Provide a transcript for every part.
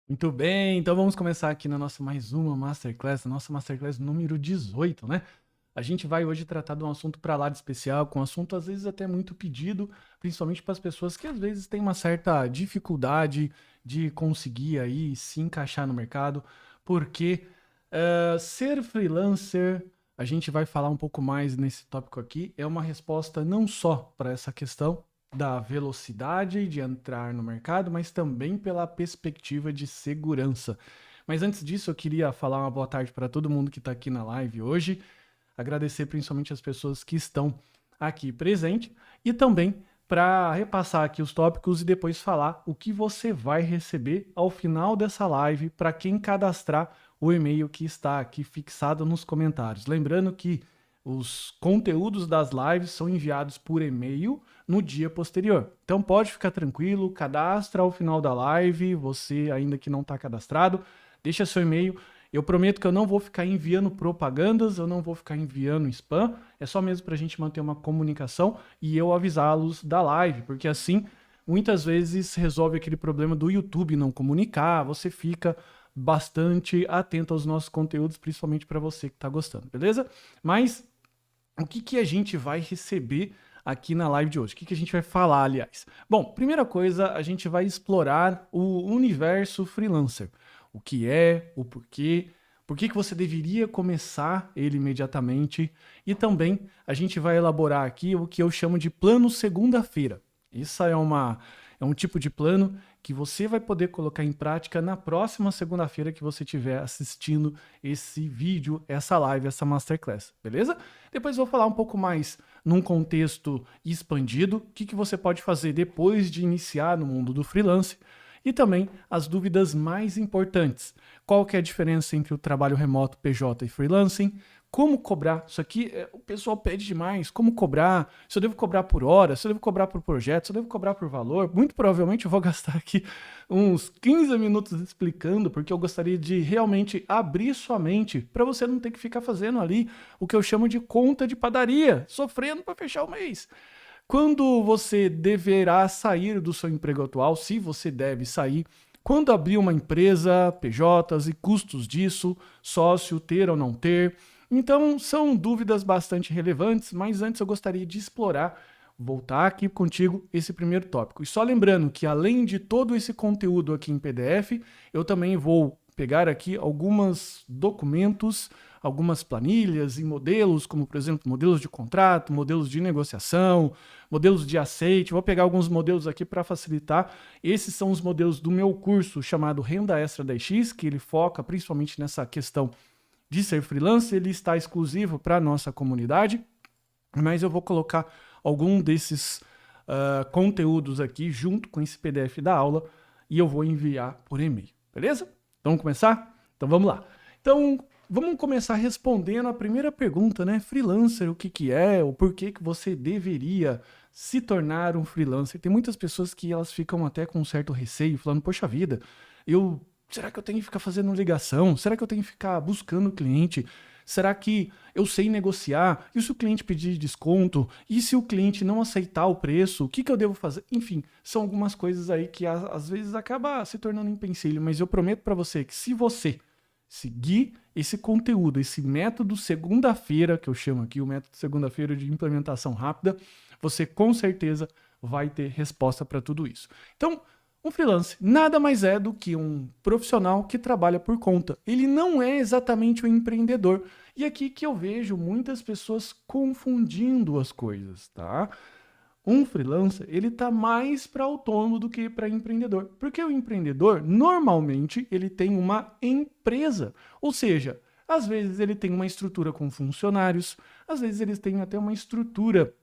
Muito bem, então vamos começar aqui na nossa mais uma Masterclass, a nossa Masterclass número 18, né? A gente vai hoje tratar de um assunto para lá de especial, com um assunto às vezes até muito pedido, principalmente para as pessoas que às vezes têm uma certa dificuldade de conseguir aí se encaixar no mercado, porque ser freelancer, a gente vai falar um pouco mais nesse tópico aqui, é uma resposta não só para essa questão da velocidade de entrar no mercado, mas também pela perspectiva de segurança. Mas antes disso, eu queria falar uma boa tarde para todo mundo que está aqui na live hoje, agradecer principalmente as pessoas que estão aqui presentes e também para repassar aqui os tópicos e depois falar o que você vai receber ao final dessa live para quem cadastrar o e-mail que está aqui fixado nos comentários. Lembrando que os conteúdos das lives são enviados por e-mail no dia posterior. Então pode ficar tranquilo, cadastra ao final da live, você ainda que não está cadastrado, deixa seu e-mail. Eu prometo que eu não vou ficar enviando propagandas, eu não vou ficar enviando spam, é só mesmo para a gente manter uma comunicação e eu avisá-los da live, porque assim muitas vezes resolve aquele problema do YouTube não comunicar, você fica bastante atento aos nossos conteúdos, principalmente para você que está gostando, beleza? Mas o que a gente vai receber aqui na live de hoje? O que a gente vai falar, aliás? Bom, primeira coisa, a gente vai explorar o universo freelancer. O que é, o porquê, por que você deveria começar ele imediatamente. E também a gente vai elaborar aqui o que eu chamo de plano segunda-feira. Isso é um tipo de plano que você vai poder colocar em prática na próxima segunda-feira que você estiver assistindo esse vídeo, essa live, essa masterclass, beleza? Depois eu vou falar um pouco mais num contexto expandido, o que você pode fazer depois de iniciar no mundo do freelance e também as dúvidas mais importantes. Qual que é a diferença entre o trabalho remoto PJ e freelancing? Como cobrar? Isso aqui o pessoal pede demais. Como cobrar? Se eu devo cobrar por hora? Se eu devo cobrar por projeto? Se eu devo cobrar por valor? Muito provavelmente eu vou gastar aqui uns 15 minutos explicando, porque eu gostaria de realmente abrir sua mente para você não ter que ficar fazendo ali o que eu chamo de conta de padaria, sofrendo para fechar o mês. Quando você deverá sair do seu emprego atual, se você deve sair, quando abrir uma empresa, PJs e custos disso, sócio, ter ou não ter. Então, são dúvidas bastante relevantes, mas antes eu gostaria de explorar, voltar aqui contigo esse primeiro tópico. E só lembrando que além de todo esse conteúdo aqui em PDF, eu também vou pegar aqui alguns documentos, algumas planilhas e modelos, como por exemplo, modelos de contrato, modelos de negociação, modelos de aceite. Vou pegar alguns modelos aqui para facilitar. Esses são os modelos do meu curso chamado Renda Extra da EX, que ele foca principalmente nessa questão de ser freelancer. Ele está exclusivo para a nossa comunidade, mas eu vou colocar algum desses conteúdos aqui junto com esse PDF da aula e eu vou enviar por e-mail, beleza? Então, vamos começar? Então vamos lá. Então vamos começar respondendo a primeira pergunta, né? Freelancer, o que é? O porquê que você deveria se tornar um freelancer? Tem muitas pessoas que elas ficam até com um certo receio, falando, poxa vida, será que eu tenho que ficar fazendo ligação? Será que eu tenho que ficar buscando cliente? Será que eu sei negociar? E se o cliente pedir desconto? E se o cliente não aceitar o preço? O que eu devo fazer? Enfim, são algumas coisas aí que às vezes acaba se tornando empecilho, mas eu prometo para você que se você seguir esse conteúdo, esse método segunda-feira, que eu chamo aqui o método segunda-feira de implementação rápida, você com certeza vai ter resposta para tudo isso. Então, um freelance nada mais é do que um profissional que trabalha por conta. Ele não é exatamente um empreendedor. E aqui que eu vejo muitas pessoas confundindo as coisas, tá? Um freelancer, ele tá mais para autônomo do que para empreendedor. Porque o empreendedor, normalmente, ele tem uma empresa. Ou seja, às vezes ele tem uma estrutura com funcionários, às vezes eles têm até uma estrutura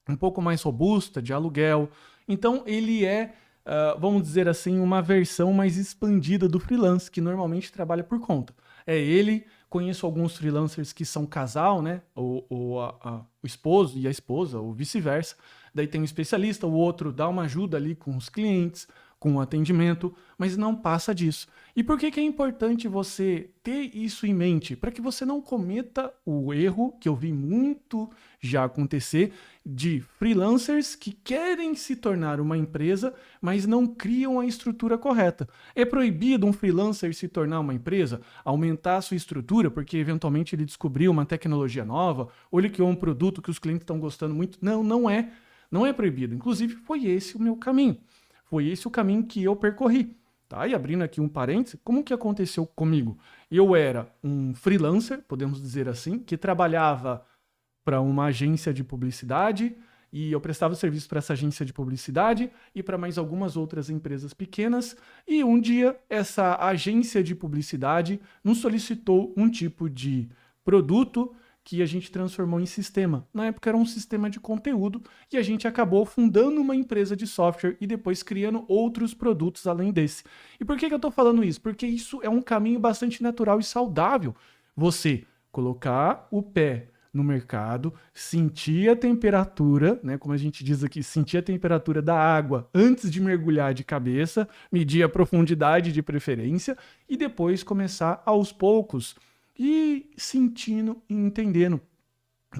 um pouco mais robusta de aluguel. Então ele é, vamos dizer assim, uma versão mais expandida do freelance, que normalmente trabalha por conta. É ele, conheço alguns freelancers que são casal, né? O esposo e a esposa, ou vice-versa. Daí tem um especialista, o outro dá uma ajuda ali com os clientes, com atendimento, mas não passa disso. E por que é importante você ter isso em mente? Para que você não cometa o erro que eu vi muito já acontecer de freelancers que querem se tornar uma empresa, mas não criam a estrutura correta. É proibido um freelancer se tornar uma empresa, aumentar a sua estrutura, porque eventualmente ele descobriu uma tecnologia nova, ou ele criou um produto que os clientes estão gostando muito. Não, não é. Não é proibido. Inclusive, foi esse o meu caminho. Foi esse o caminho que eu percorri. Tá? E abrindo aqui um parêntese, como que aconteceu comigo? Eu era um freelancer, podemos dizer assim, que trabalhava para uma agência de publicidade e eu prestava serviço para essa agência de publicidade e para mais algumas outras empresas pequenas. E um dia essa agência de publicidade nos solicitou um tipo de produto que a gente transformou em sistema. Na época era um sistema de conteúdo e a gente acabou fundando uma empresa de software e depois criando outros produtos além desse. E por que eu estou falando isso? Porque isso é um caminho bastante natural e saudável. Você colocar o pé no mercado, sentir a temperatura, né, como a gente diz aqui, sentir a temperatura da água antes de mergulhar de cabeça, medir a profundidade de preferência e depois começar aos poucos e sentindo e entendendo.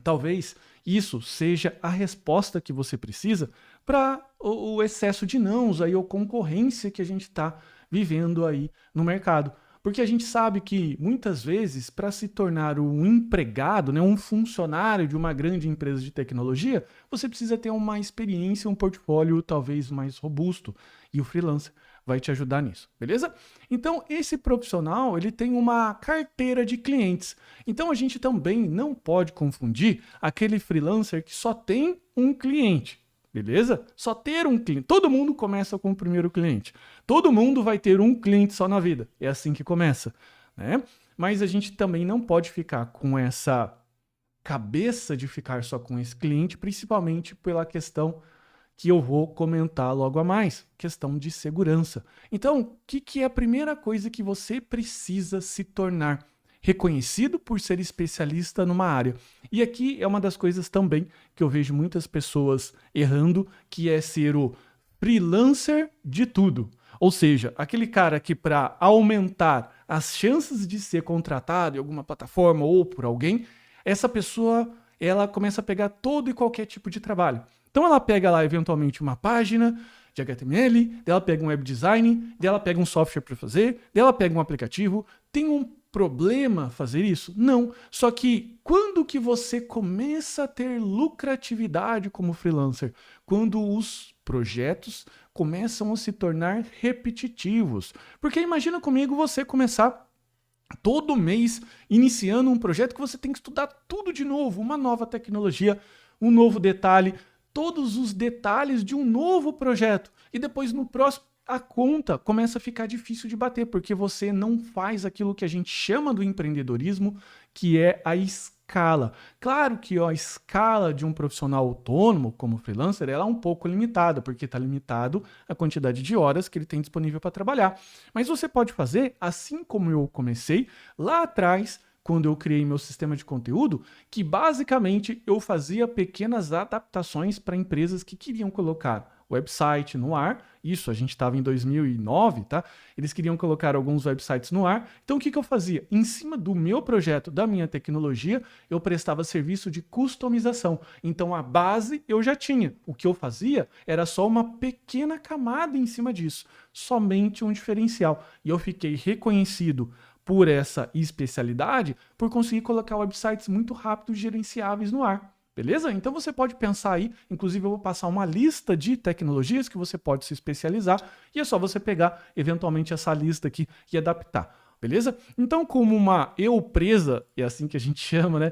Talvez isso seja a resposta que você precisa para o excesso de nãos aí, ou concorrência que a gente está vivendo aí no mercado. Porque a gente sabe que, muitas vezes, para se tornar um empregado, né, um funcionário de uma grande empresa de tecnologia, você precisa ter uma experiência, um portfólio talvez mais robusto. E o freelancer vai te ajudar nisso, beleza? Então, esse profissional, ele tem uma carteira de clientes. Então, a gente também não pode confundir aquele freelancer que só tem um cliente. Beleza? Só ter um cliente. Todo mundo começa com o primeiro cliente. Todo mundo vai ter um cliente só na vida. É assim que começa, né? Mas a gente também não pode ficar com essa cabeça de ficar só com esse cliente, principalmente pela questão que eu vou comentar logo a mais, questão de segurança. Então, o que é a primeira coisa que você precisa se tornar? Reconhecido por ser especialista numa área. E aqui é uma das coisas também que eu vejo muitas pessoas errando, que é ser o freelancer de tudo. Ou seja, aquele cara que, para aumentar as chances de ser contratado em alguma plataforma ou por alguém, essa pessoa ela começa a pegar todo e qualquer tipo de trabalho. Então ela pega lá eventualmente uma página de HTML, ela pega um web design, ela pega um software para fazer, ela pega um aplicativo. Tem um problema fazer isso? Não. Só que quando que você começa a ter lucratividade como freelancer? Quando os projetos começam a se tornar repetitivos. Porque imagina comigo você começar todo mês iniciando um projeto que você tem que estudar tudo de novo, uma nova tecnologia, um novo detalhe, todos os detalhes de um novo projeto. E depois no próximo a conta começa a ficar difícil de bater, porque você não faz aquilo que a gente chama do empreendedorismo, que é a escala. Claro que a escala de um profissional autônomo, como freelancer, ela é um pouco limitada, porque está limitado a quantidade de horas que ele tem disponível para trabalhar. Mas você pode fazer, assim como eu comecei lá atrás, quando eu criei meu sistema de conteúdo, que basicamente eu fazia pequenas adaptações para empresas que queriam colocar website no ar. Isso, a gente estava em 2009, tá? Eles queriam colocar alguns websites no ar. Então, o que eu fazia? Em cima do meu projeto, da minha tecnologia, eu prestava serviço de customização. Então, a base eu já tinha. O que eu fazia era só uma pequena camada em cima disso. Somente um diferencial. E eu fiquei reconhecido por essa especialidade, por conseguir colocar websites muito rápidos e gerenciáveis no ar. Beleza? Então você pode pensar aí, inclusive eu vou passar uma lista de tecnologias que você pode se especializar e é só você pegar eventualmente essa lista aqui e adaptar. Beleza? Então, como uma empresa, é assim que a gente chama, né?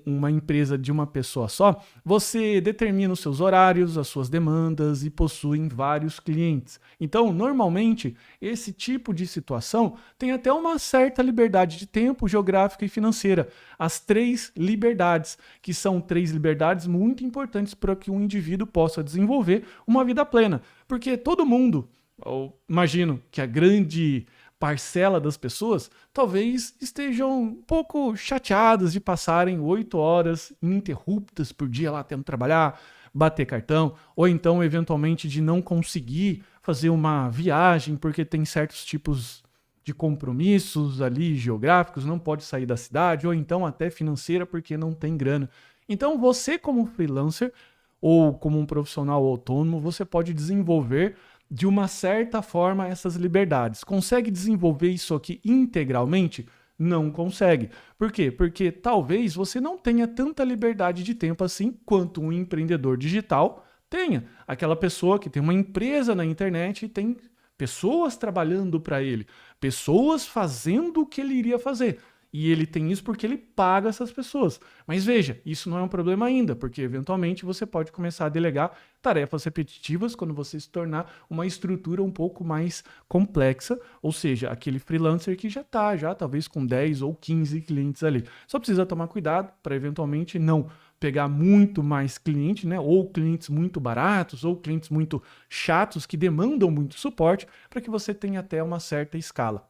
Uma empresa de uma pessoa só, você determina os seus horários, as suas demandas e possui vários clientes. Então, normalmente, esse tipo de situação tem até uma certa liberdade de tempo, geográfica e financeira. As 3 liberdades, que são 3 liberdades muito importantes para que um indivíduo possa desenvolver uma vida plena. Porque todo mundo, eu imagino que a grande parcela das pessoas talvez estejam um pouco chateadas de passarem 8 horas ininterruptas por dia lá tendo que trabalhar, bater cartão, ou então, eventualmente, de não conseguir fazer uma viagem porque tem certos tipos de compromissos ali geográficos, não pode sair da cidade, ou então até financeira porque não tem grana. Então, você como freelancer ou como um profissional autônomo, você pode desenvolver de uma certa forma essas liberdades. Consegue desenvolver isso aqui integralmente? Não consegue. Por quê? Porque talvez você não tenha tanta liberdade de tempo assim quanto um empreendedor digital tenha. Aquela pessoa que tem uma empresa na internet e tem pessoas trabalhando para ele, pessoas fazendo o que ele iria fazer. E ele tem isso porque ele paga essas pessoas. Mas veja, isso não é um problema ainda, porque eventualmente você pode começar a delegar tarefas repetitivas quando você se tornar uma estrutura um pouco mais complexa, ou seja, aquele freelancer que já está, já talvez com 10 ou 15 clientes ali. Só precisa tomar cuidado para eventualmente não pegar muito mais cliente, né? Ou clientes muito baratos, ou clientes muito chatos que demandam muito suporte, para que você tenha até uma certa escala.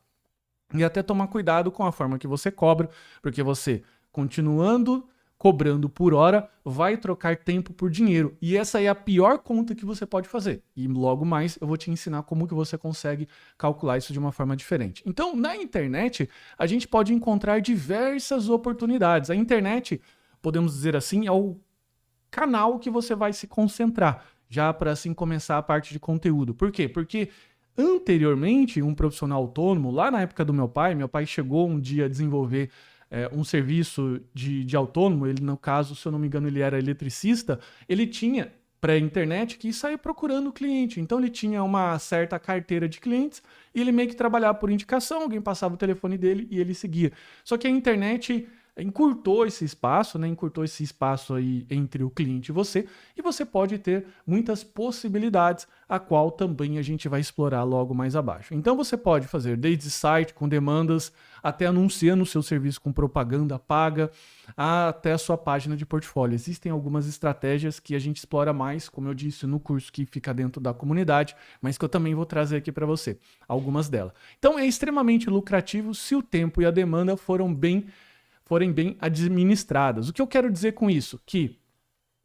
E até tomar cuidado com a forma que você cobra, porque você, continuando cobrando por hora, vai trocar tempo por dinheiro. E essa é a pior conta que você pode fazer. E logo mais eu vou te ensinar como que você consegue calcular isso de uma forma diferente. Então, na internet, a gente pode encontrar diversas oportunidades. A internet, podemos dizer assim, é o canal que você vai se concentrar, já para assim começar a parte de conteúdo. Por quê? Porque anteriormente, um profissional autônomo, lá na época do meu pai chegou um dia a desenvolver um serviço de autônomo, ele no caso, se eu não me engano, ele era eletricista, ele tinha pré-internet que sair procurando o cliente, então ele tinha uma certa carteira de clientes e ele meio que trabalhava por indicação, alguém passava o telefone dele e ele seguia. Só que a internet encurtou esse espaço, né? Encurtou esse espaço aí entre o cliente e você pode ter muitas possibilidades, a qual também a gente vai explorar logo mais abaixo. Então você pode fazer desde site com demandas, até anunciando o seu serviço com propaganda paga, até a sua página de portfólio. Existem algumas estratégias que a gente explora mais, como eu disse, no curso que fica dentro da comunidade, mas que eu também vou trazer aqui para você, algumas delas. Então é extremamente lucrativo se o tempo e a demanda forem bem administradas. O que eu quero dizer com isso? Que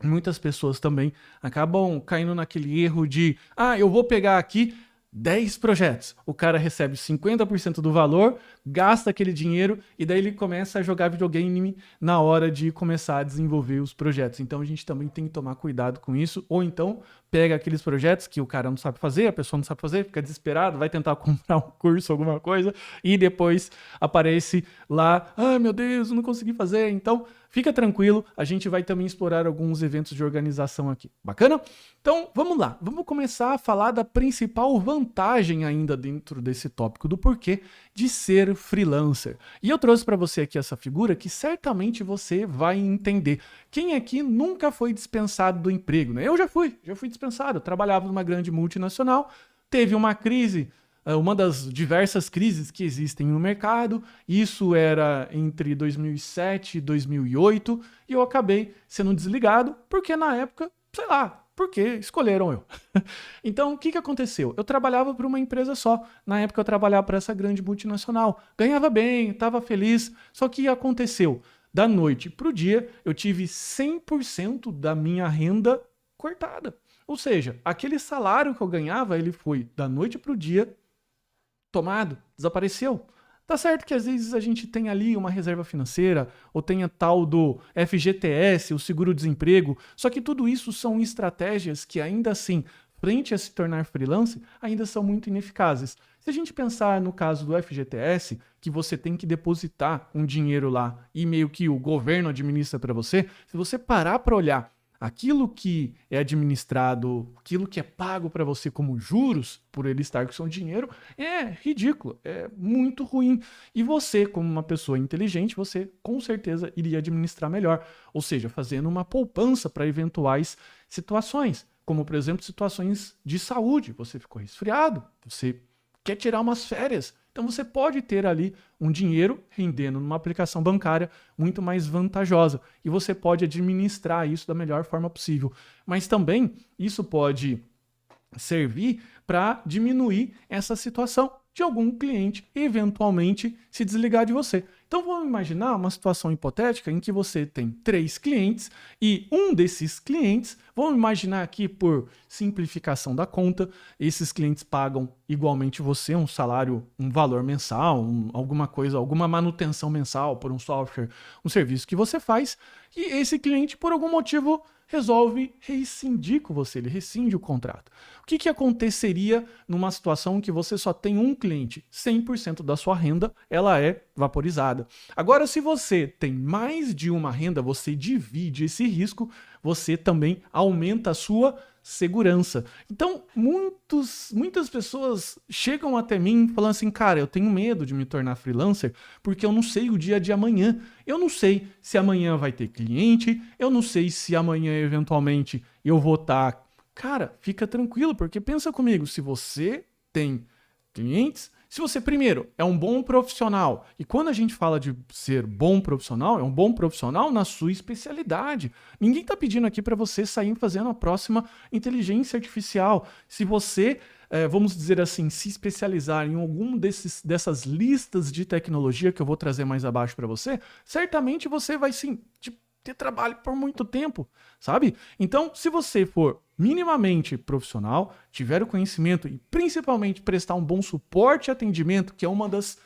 muitas pessoas também acabam caindo naquele erro de eu vou pegar aqui 10 projetos. O cara recebe 50% do valor, gasta aquele dinheiro e daí ele começa a jogar videogame na hora de começar a desenvolver os projetos. Então a gente também tem que tomar cuidado com isso. Ou então pega aqueles projetos que o cara não sabe fazer, a pessoa não sabe fazer, fica desesperado, vai tentar comprar um curso, alguma coisa, e depois aparece lá, meu Deus, eu não consegui fazer. Então fica tranquilo, a gente vai também explorar alguns eventos de organização aqui. Bacana? Então, vamos lá. Vamos começar a falar da principal vantagem ainda dentro desse tópico do porquê de ser freelancer. E eu trouxe para você aqui essa figura que certamente você vai entender. Quem aqui nunca foi dispensado do emprego, né? Eu já fui dispensado. Eu trabalhava numa grande multinacional, teve uma crise, uma das diversas crises que existem no mercado. Isso era entre 2007 e 2008 e eu acabei sendo desligado porque na época, sei lá, porque escolheram eu. Então, o que aconteceu? Eu trabalhava para uma empresa só. Na época eu trabalhava para essa grande multinacional. Ganhava bem, estava feliz. Só que aconteceu? Da noite para o dia, eu tive 100% da minha renda cortada. Ou seja, aquele salário que eu ganhava, ele foi da noite para o dia tomado, desapareceu. Tá certo que às vezes a gente tem ali uma reserva financeira, ou tem a tal do FGTS, o seguro-desemprego, só que tudo isso são estratégias que ainda assim, frente a se tornar freelance, ainda são muito ineficazes. Se a gente pensar no caso do FGTS, que você tem que depositar um dinheiro lá e meio que o governo administra para você, se você parar para olhar aquilo que é administrado, aquilo que é pago para você como juros, por ele estar com seu dinheiro, é ridículo, é muito ruim. E você, como uma pessoa inteligente, você com certeza iria administrar melhor. Ou seja, fazendo uma poupança para eventuais situações, como por exemplo situações de saúde. Você ficou resfriado, você quer tirar umas férias. Então você pode ter ali um dinheiro rendendo numa aplicação bancária muito mais vantajosa e você pode administrar isso da melhor forma possível. Mas também isso pode servir para diminuir essa situação de algum cliente eventualmente se desligar de você. Então vamos imaginar uma situação hipotética em que você tem 3 clientes e um desses clientes, vamos imaginar aqui por simplificação da conta, esses clientes pagam igualmente você um salário, um valor mensal, alguma coisa, alguma manutenção mensal por um software, um serviço que você faz, e esse cliente por algum motivo resolve rescindir com você, ele rescinde o contrato. O que aconteceria numa situação que você só tem um cliente? 100% da sua renda, ela é vaporizada. Agora, se você tem mais de uma renda, você divide esse risco, você também aumenta a sua segurança. Então, muitas pessoas chegam até mim falando assim, cara, eu tenho medo de me tornar freelancer porque eu não sei o dia de amanhã. Eu não sei se amanhã vai ter cliente, eu não sei se amanhã, eventualmente, eu vou estar... Cara, fica tranquilo, porque pensa comigo, se você tem clientes, se você, primeiro, é um bom profissional, e quando a gente fala de ser bom profissional, é um bom profissional na sua especialidade. Ninguém está pedindo aqui para você sair fazendo a próxima inteligência artificial. Se você, vamos dizer assim, se especializar em algum dessas listas de tecnologia que eu vou trazer mais abaixo para você, certamente você vai sim ter trabalho por muito tempo, sabe? Então, se você for minimamente profissional, tiver o conhecimento e principalmente prestar um bom suporte e atendimento, que é uma das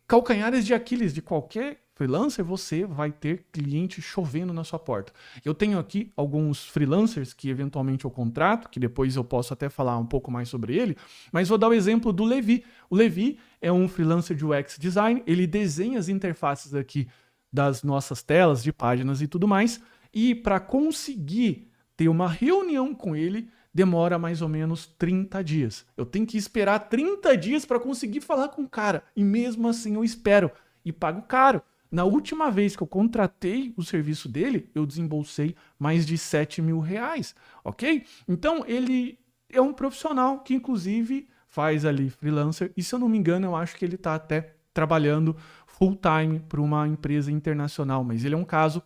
calcanhares de Aquiles de qualquer freelancer, você vai ter cliente chovendo na sua porta. Eu tenho aqui alguns freelancers que eventualmente eu contrato, que depois eu posso até falar um pouco mais sobre ele, mas vou dar o exemplo do Levi. O Levi é um freelancer de UX Design, ele desenha as interfaces aqui das nossas telas de páginas e tudo mais, e para conseguir ter uma reunião com ele, demora mais ou menos 30 dias. Eu tenho que esperar 30 dias para conseguir falar com o cara, e mesmo assim eu espero e pago caro. Na última vez que eu contratei o serviço dele, eu desembolsei mais de 7 mil reais, ok? Então ele é um profissional que inclusive faz ali freelancer, e se eu não me engano eu acho que ele está até trabalhando full time para uma empresa internacional, mas ele é um caso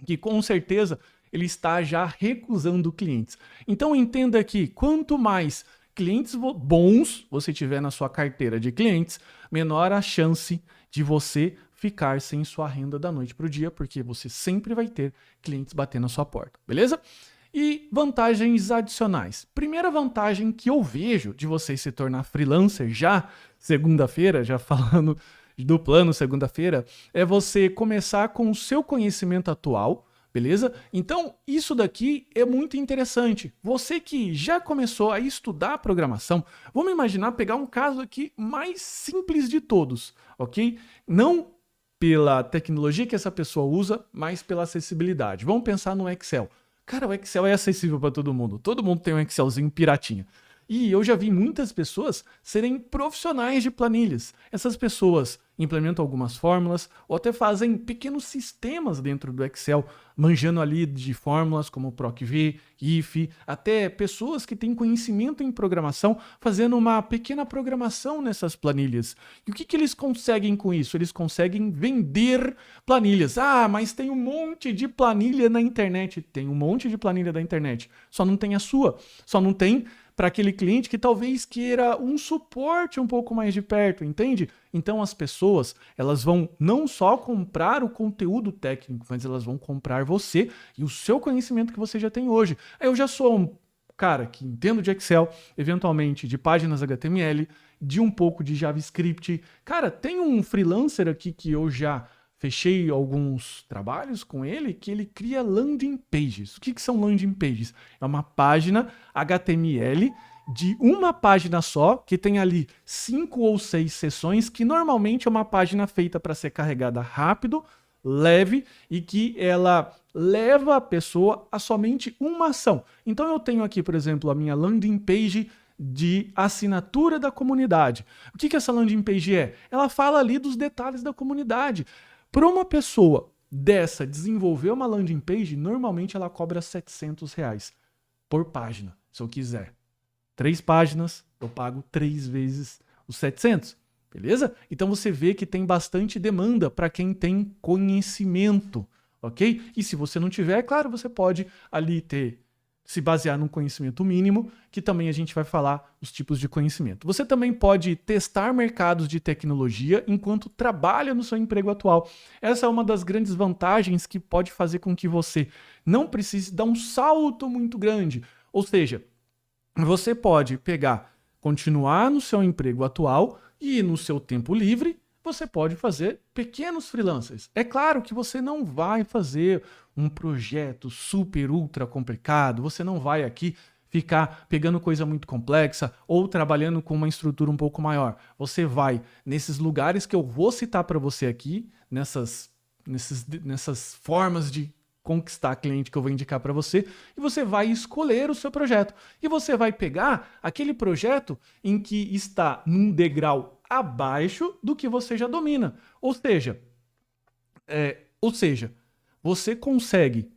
que com certeza ele está já recusando clientes. Então entenda que quanto mais clientes bons você tiver na sua carteira de clientes, menor a chance de você ficar sem sua renda da noite para o dia, porque você sempre vai ter clientes batendo na sua porta, beleza? E vantagens adicionais. Primeira vantagem que eu vejo de você se tornar freelancer já segunda-feira, já falando do plano segunda-feira, é você começar com o seu conhecimento atual, beleza? Então, isso daqui é muito interessante. Você que já começou a estudar programação, vamos imaginar pegar um caso aqui mais simples de todos, ok? Não pela tecnologia que essa pessoa usa, mas pela acessibilidade. Vamos pensar no Excel. Cara, o Excel é acessível para todo mundo tem um Excelzinho piratinha. E eu já vi muitas pessoas serem profissionais de planilhas. Essas pessoas implementam algumas fórmulas ou até fazem pequenos sistemas dentro do Excel, manjando ali de fórmulas como PROC-V, IF, até pessoas que têm conhecimento em programação fazendo uma pequena programação nessas planilhas. E o que eles conseguem com isso? Eles conseguem vender planilhas. Ah, mas tem um monte de planilha na internet. Tem um monte de planilha da internet. Só não tem a sua. Só não tem para aquele cliente que talvez queira um suporte um pouco mais de perto, entende? Então as pessoas, elas vão não só comprar o conteúdo técnico, mas elas vão comprar você e o seu conhecimento que você já tem hoje. Eu já sou um cara que entendo de Excel, eventualmente de páginas HTML, de um pouco de JavaScript. Cara, tem um freelancer aqui que eu já fechei alguns trabalhos com ele, que ele cria landing pages. O que são landing pages? É uma página HTML de uma página só, que tem ali 5 ou 6 seções, que normalmente é uma página feita para ser carregada rápido, leve e que ela leva a pessoa a somente uma ação. Então eu tenho aqui, por exemplo, a minha landing page de assinatura da comunidade. O que essa landing page é? Ela fala ali dos detalhes da comunidade. Para uma pessoa dessa desenvolver uma landing page, normalmente ela cobra R$700 por página, se eu quiser. 3 páginas, eu pago 3 vezes os 700, beleza? Então você vê que tem bastante demanda para quem tem conhecimento, ok? E se você não tiver, claro, você pode ali ter se basear num conhecimento mínimo, que também a gente vai falar os tipos de conhecimento. Você também pode testar mercados de tecnologia enquanto trabalha no seu emprego atual. Essa é uma das grandes vantagens que pode fazer com que você não precise dar um salto muito grande. Ou seja, você pode continuar no seu emprego atual e no seu tempo livre, você pode fazer pequenos freelancers. É claro que você não vai fazer um projeto super, ultra complicado, você não vai aqui ficar pegando coisa muito complexa ou trabalhando com uma estrutura um pouco maior. Você vai nesses lugares que eu vou citar para você aqui, nessas formas de conquistar cliente que eu vou indicar para você, e você vai escolher o seu projeto. E você vai pegar aquele projeto em que está num degrau abaixo do que você já domina. Ou seja, você consegue,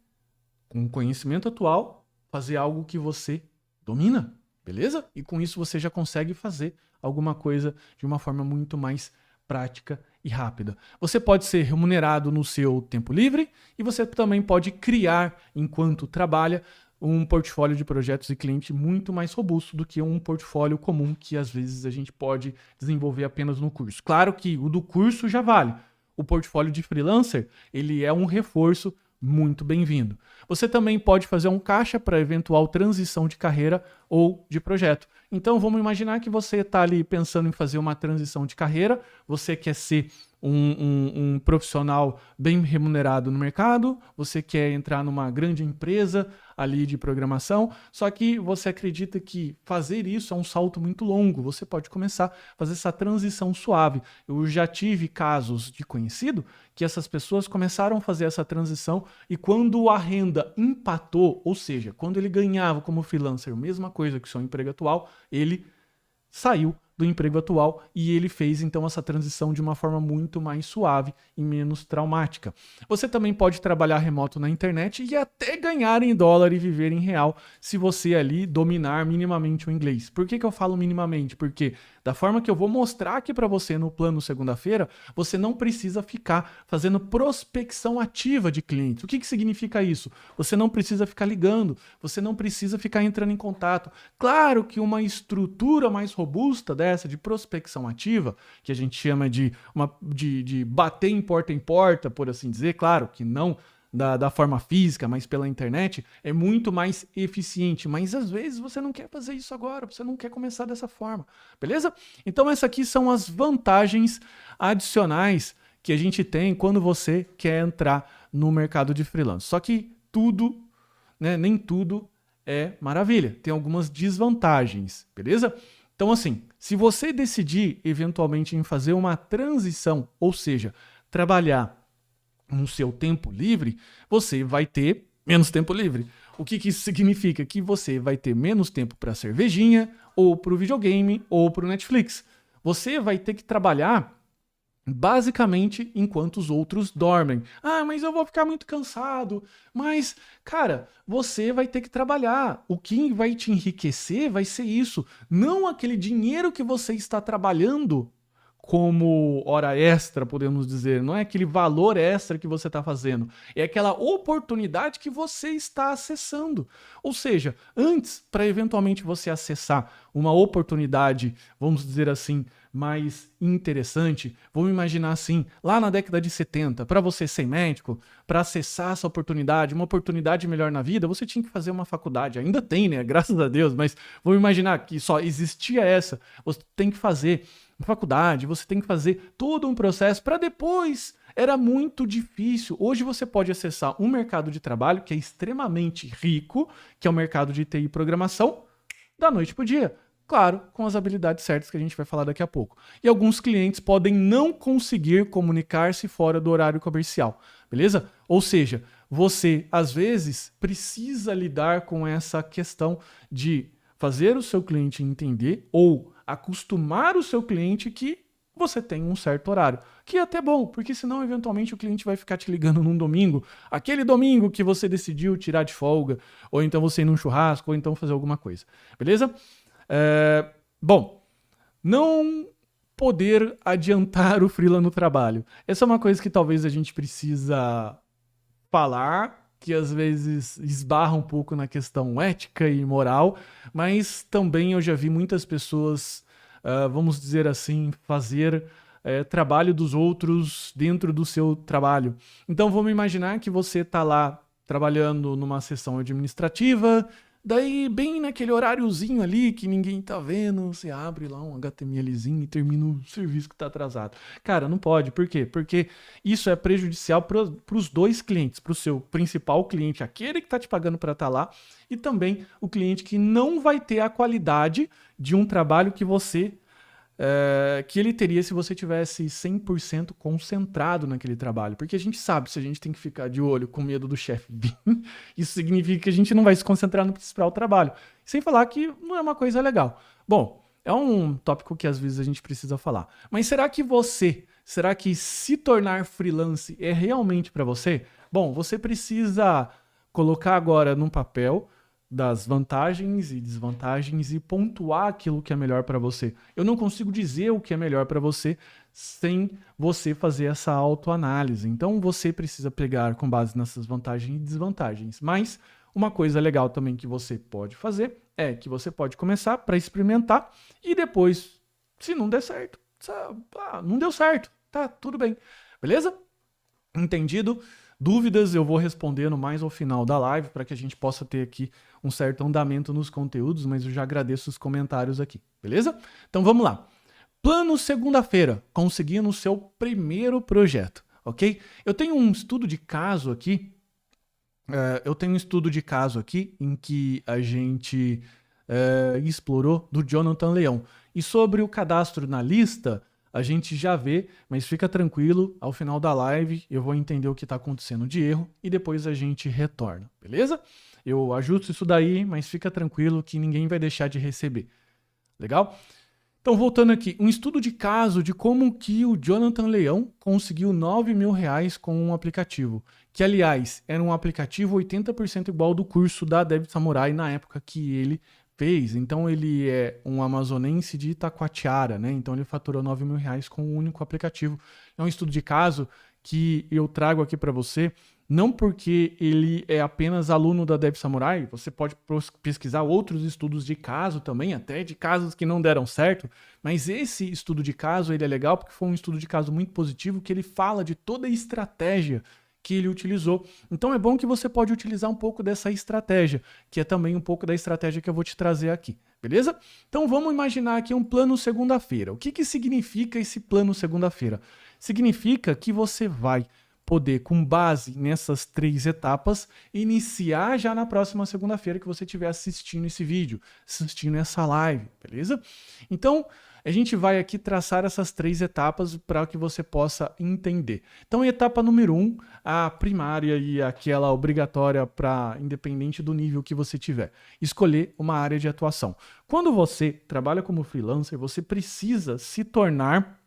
com o conhecimento atual, fazer algo que você domina, beleza? E com isso você já consegue fazer alguma coisa de uma forma muito mais prática e rápida. Você pode ser remunerado no seu tempo livre e você também pode criar, enquanto trabalha, um portfólio de projetos e cliente muito mais robusto do que um portfólio comum que às vezes a gente pode desenvolver apenas no curso. Claro que o do curso já vale. O portfólio de freelancer, ele é um reforço muito bem-vindo. Você também pode fazer um caixa para eventual transição de carreira ou de projeto. Então vamos imaginar que você está ali pensando em fazer uma transição de carreira, você quer ser um profissional bem remunerado no mercado, você quer entrar numa grande empresa ali de programação, só que você acredita que fazer isso é um salto muito longo, você pode começar a fazer essa transição suave. Eu já tive casos de conhecido que essas pessoas começaram a fazer essa transição e quando a renda empatou, ou seja, quando ele ganhava como freelancer a mesma coisa que o seu emprego atual, ele saiu do emprego atual e ele fez então essa transição de uma forma muito mais suave e menos traumática. Você também pode trabalhar remoto na internet e até ganhar em dólar e viver em real se você ali dominar minimamente o inglês. Por que eu falo minimamente? Porque da forma que eu vou mostrar aqui para você no plano segunda-feira, você não precisa ficar fazendo prospecção ativa de clientes. O que significa isso? Você não precisa ficar ligando, você não precisa ficar entrando em contato. Claro que uma estrutura mais robusta dessa de prospecção ativa, que a gente chama de bater em porta, por assim dizer, claro que não da forma física, mas pela internet, é muito mais eficiente. Mas às vezes você não quer fazer isso agora, você não quer começar dessa forma, beleza? Então essas aqui são as vantagens adicionais que a gente tem quando você quer entrar no mercado de freelance. Só que tudo, né, nem tudo é maravilha. Tem algumas desvantagens, beleza? Então assim, se você decidir eventualmente em fazer uma transição, ou seja, trabalhar no seu tempo livre, você vai ter menos tempo livre. O que isso significa? Que você vai ter menos tempo para cervejinha, ou para o videogame, ou para o Netflix. Você vai ter que trabalhar basicamente enquanto os outros dormem. Ah, mas eu vou ficar muito cansado. Mas, cara, você vai ter que trabalhar. O que vai te enriquecer vai ser isso. Não aquele dinheiro que você está trabalhando como hora extra, podemos dizer. Não é aquele valor extra que você está fazendo. É aquela oportunidade que você está acessando. Ou seja, antes, para eventualmente você acessar uma oportunidade, vamos dizer assim, mais interessante, vamos imaginar assim, lá na década de 70, para você ser médico, para acessar essa oportunidade, uma oportunidade melhor na vida, você tinha que fazer uma faculdade. Ainda tem, né? Graças a Deus, mas vamos imaginar que só existia essa. Você tem que fazer uma faculdade, você tem que fazer todo um processo para depois. Era muito difícil. Hoje você pode acessar um mercado de trabalho que é extremamente rico, que é o mercado de TI e programação, da noite para o dia. Claro, com as habilidades certas que a gente vai falar daqui a pouco. E alguns clientes podem não conseguir comunicar-se fora do horário comercial, beleza? Ou seja, você, às vezes, precisa lidar com essa questão de fazer o seu cliente entender ou acostumar o seu cliente que você tem um certo horário. Que é até bom, porque senão, eventualmente, o cliente vai ficar te ligando num domingo, aquele domingo que você decidiu tirar de folga, ou então você ir num churrasco, ou então fazer alguma coisa. Beleza? Bom, não poder adiantar o freela no trabalho. Essa é uma coisa que talvez a gente precisa falar que às vezes esbarra um pouco na questão ética e moral, mas também eu já vi muitas pessoas, vamos dizer assim, fazer trabalho dos outros dentro do seu trabalho. Então vamos imaginar que você está lá trabalhando numa sessão administrativa, daí bem naquele horáriozinho ali que ninguém tá vendo, você abre lá um HTMLzinho e termina o serviço que tá atrasado. Cara, não pode. Por quê? Porque isso é prejudicial para os dois clientes, para o seu principal cliente, aquele que está te pagando para estar lá, e também o cliente que não vai ter a qualidade de um trabalho que ele teria se você tivesse 100% concentrado naquele trabalho. Porque a gente sabe, se a gente tem que ficar de olho com medo do chefe vir, isso significa que a gente não vai se concentrar no principal trabalho. Sem falar que não é uma coisa legal. Bom, é um tópico que às vezes a gente precisa falar. Mas será que se tornar freelance é realmente para você? Bom, você precisa colocar agora num papel das vantagens e desvantagens e pontuar aquilo que é melhor para você. Eu não consigo dizer o que é melhor para você sem você fazer essa autoanálise. Então você precisa pegar com base nessas vantagens e desvantagens. Mas uma coisa legal também que você pode fazer é que você pode começar para experimentar e depois, se não der certo, não deu certo, tá tudo bem. Beleza? Entendido? Dúvidas eu vou respondendo mais ao final da live para que a gente possa ter aqui um certo andamento nos conteúdos, mas eu já agradeço os comentários aqui, beleza? Então vamos lá. Plano segunda-feira, conseguindo o seu primeiro projeto, ok? Eu tenho um estudo de caso aqui, em que a gente explorou do Jonathan Leão. E sobre o cadastro na lista, a gente já vê, mas fica tranquilo, ao final da live eu vou entender o que está acontecendo de erro e depois a gente retorna, beleza? Eu ajusto isso daí, mas fica tranquilo que ninguém vai deixar de receber. Legal? Então, voltando aqui, um estudo de caso de como que o Jonathan Leão conseguiu R$ 9.000 com um aplicativo, que, aliás, era um aplicativo 80% igual do curso da Dev Samurai na época que ele fez. Então, ele é um amazonense de Itacoatiara, né? Então, ele faturou R$ 9.000 com um único aplicativo. É um estudo de caso que eu trago aqui para você, não porque ele é apenas aluno da Dev Samurai, você pode pesquisar outros estudos de caso também, até de casos que não deram certo, mas esse estudo de caso ele é legal porque foi um estudo de caso muito positivo, que ele fala de toda a estratégia que ele utilizou. Então é bom que você pode utilizar um pouco dessa estratégia, que é também um pouco da estratégia que eu vou te trazer aqui, beleza? Então vamos imaginar aqui um plano segunda-feira. O que significa esse plano segunda-feira? Significa que você vai poder, com base nessas 3 etapas, iniciar já na próxima segunda-feira que você estiver assistindo esse vídeo, assistindo essa live, beleza? Então, a gente vai aqui traçar essas 3 etapas para que você possa entender. Então, etapa número 1, a primária e aquela obrigatória para, independente do nível que você tiver, escolher uma área de atuação. Quando você trabalha como freelancer, você precisa se tornar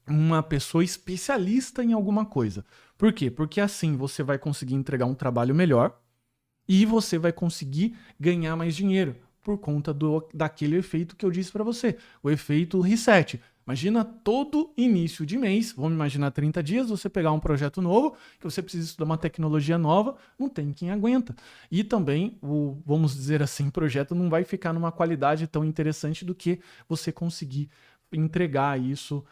uma pessoa especialista em alguma coisa. Por quê? Porque assim você vai conseguir entregar um trabalho melhor e você vai conseguir ganhar mais dinheiro por conta daquele efeito que eu disse para você, o efeito reset. Imagina todo início de mês, vamos imaginar 30 dias, você pegar um projeto novo, que você precisa estudar uma tecnologia nova, não tem quem aguenta. E também, vamos dizer assim, o projeto não vai ficar numa qualidade tão interessante do que você conseguir entregar isso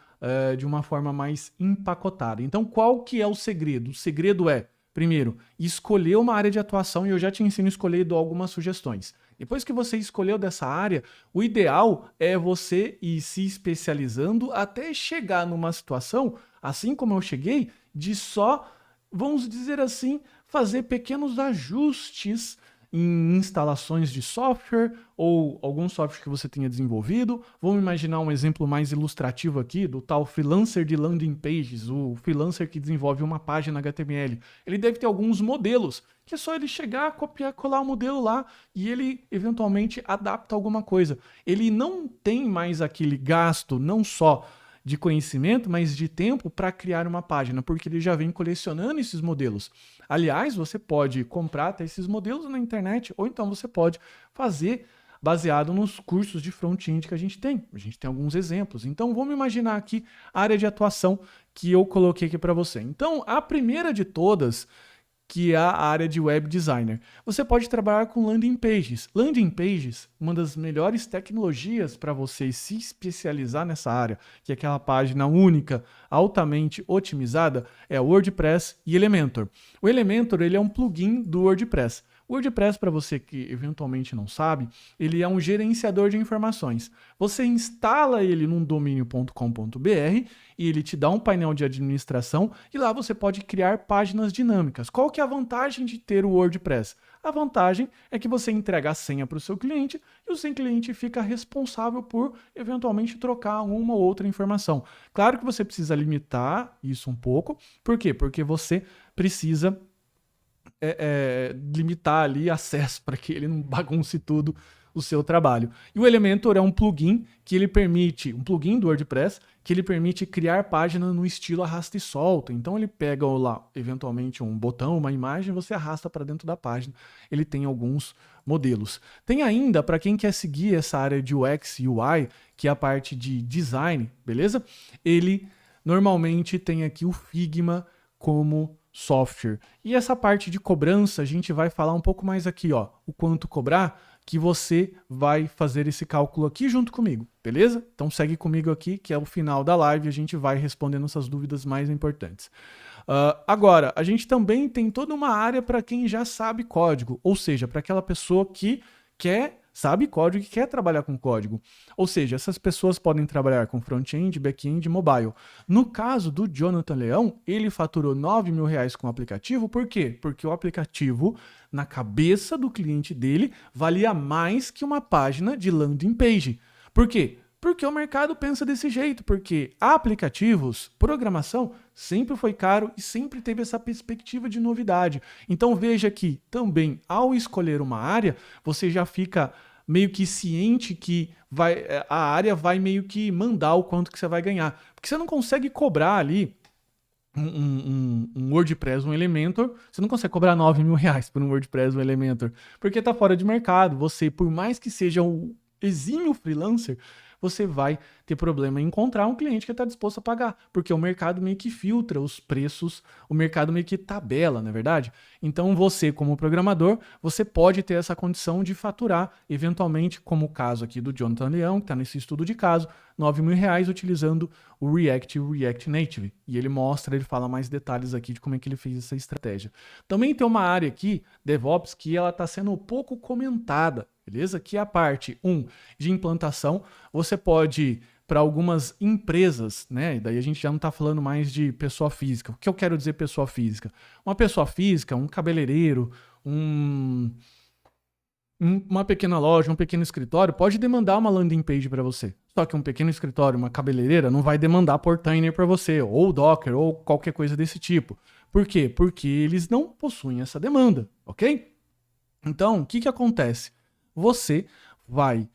de uma forma mais empacotada. Então, qual que é o segredo? O segredo é, primeiro, escolher uma área de atuação, e eu já te ensino a escolher e dou algumas sugestões. Depois que você escolheu dessa área, o ideal é você ir se especializando até chegar numa situação, assim como eu cheguei, de só, vamos dizer assim, fazer pequenos ajustes em instalações de software ou algum software que você tenha desenvolvido. Vamos imaginar um exemplo mais ilustrativo aqui do tal freelancer de landing pages, o freelancer que desenvolve uma página HTML. Ele deve ter alguns modelos, que é só ele chegar, copiar, colar o modelo lá e ele eventualmente adapta alguma coisa. Ele não tem mais aquele gasto, não só de conhecimento, mas de tempo para criar uma página, porque ele já vem colecionando esses modelos. Aliás, você pode comprar até esses modelos na internet, ou então você pode fazer baseado nos cursos de front-end que a gente tem. A gente tem alguns exemplos. Então, vamos imaginar aqui a área de atuação que eu coloquei aqui para você. Então, a primeira de todas, que é a área de web designer. Você pode trabalhar com landing pages. Landing pages, uma das melhores tecnologias para você se especializar nessa área, que é aquela página única, altamente otimizada, é o WordPress e Elementor. O Elementor, ele é um plugin do WordPress. O WordPress, para você que eventualmente não sabe, ele é um gerenciador de informações. Você instala ele num domínio.com.br e ele te dá um painel de administração e lá você pode criar páginas dinâmicas. Qual que é a vantagem de ter o WordPress? A vantagem é que você entrega a senha para o seu cliente e o seu cliente fica responsável por, eventualmente, trocar uma ou outra informação. Claro que você precisa limitar isso um pouco. Por quê? Porque você precisa limitar ali acesso para que ele não bagunce tudo o seu trabalho. E o Elementor é um plugin que ele permite, um plugin do WordPress, que ele permite criar página no estilo arrasta e solta. Então ele pega lá, eventualmente, um botão, uma imagem, você arrasta para dentro da página. Ele tem alguns modelos. Tem ainda, para quem quer seguir essa área de UX e UI, que é a parte de design, beleza? Ele normalmente tem aqui o Figma como software. E essa parte de cobrança, a gente vai falar um pouco mais aqui, ó, o quanto cobrar, que você vai fazer esse cálculo aqui junto comigo, beleza? Então segue comigo aqui, que é o final da live, a gente vai respondendo essas dúvidas mais importantes. Agora, a gente também tem toda uma área para quem já sabe código, ou seja, para aquela pessoa que sabe código e quer trabalhar com código. Ou seja, essas pessoas podem trabalhar com front-end, back-end e mobile. No caso do Jonathan Leão, ele faturou R$9.000 com o aplicativo. Por quê? Porque o aplicativo, na cabeça do cliente dele, valia mais que uma página de landing page. Por quê? Porque o mercado pensa desse jeito, porque aplicativos, programação, sempre foi caro e sempre teve essa perspectiva de novidade. Então veja que também, ao escolher uma área, você já fica meio que ciente que a área vai meio que mandar o quanto que você vai ganhar. Porque você não consegue cobrar ali um WordPress, um Elementor, você não consegue cobrar R$9.000 por um WordPress, um Elementor, porque está fora de mercado. Você, por mais que seja um exímio freelancer, você vai ter problema em encontrar um cliente que está disposto a pagar, porque o mercado meio que filtra os preços, o mercado meio que tabela, não é verdade? Então você, como programador, você pode ter essa condição de faturar, eventualmente, como o caso aqui do Jonathan Leão, que está nesse estudo de caso, R$9.000 utilizando o React e o React Native. E ele fala mais detalhes aqui de como é que ele fez essa estratégia. Também tem uma área aqui, DevOps, que ela está sendo pouco comentada, beleza? Que é a parte de implantação. Você pode, para algumas empresas, né? E daí a gente já não está falando mais de pessoa física. O que eu quero dizer pessoa física? Uma pessoa física, um cabeleireiro, uma pequena loja, um pequeno escritório, pode demandar uma landing page para você. Só que um pequeno escritório, uma cabeleireira, não vai demandar Portainer para você, ou Docker, ou qualquer coisa desse tipo. Por quê? Porque eles não possuem essa demanda, ok? Então, o que acontece? Você vai,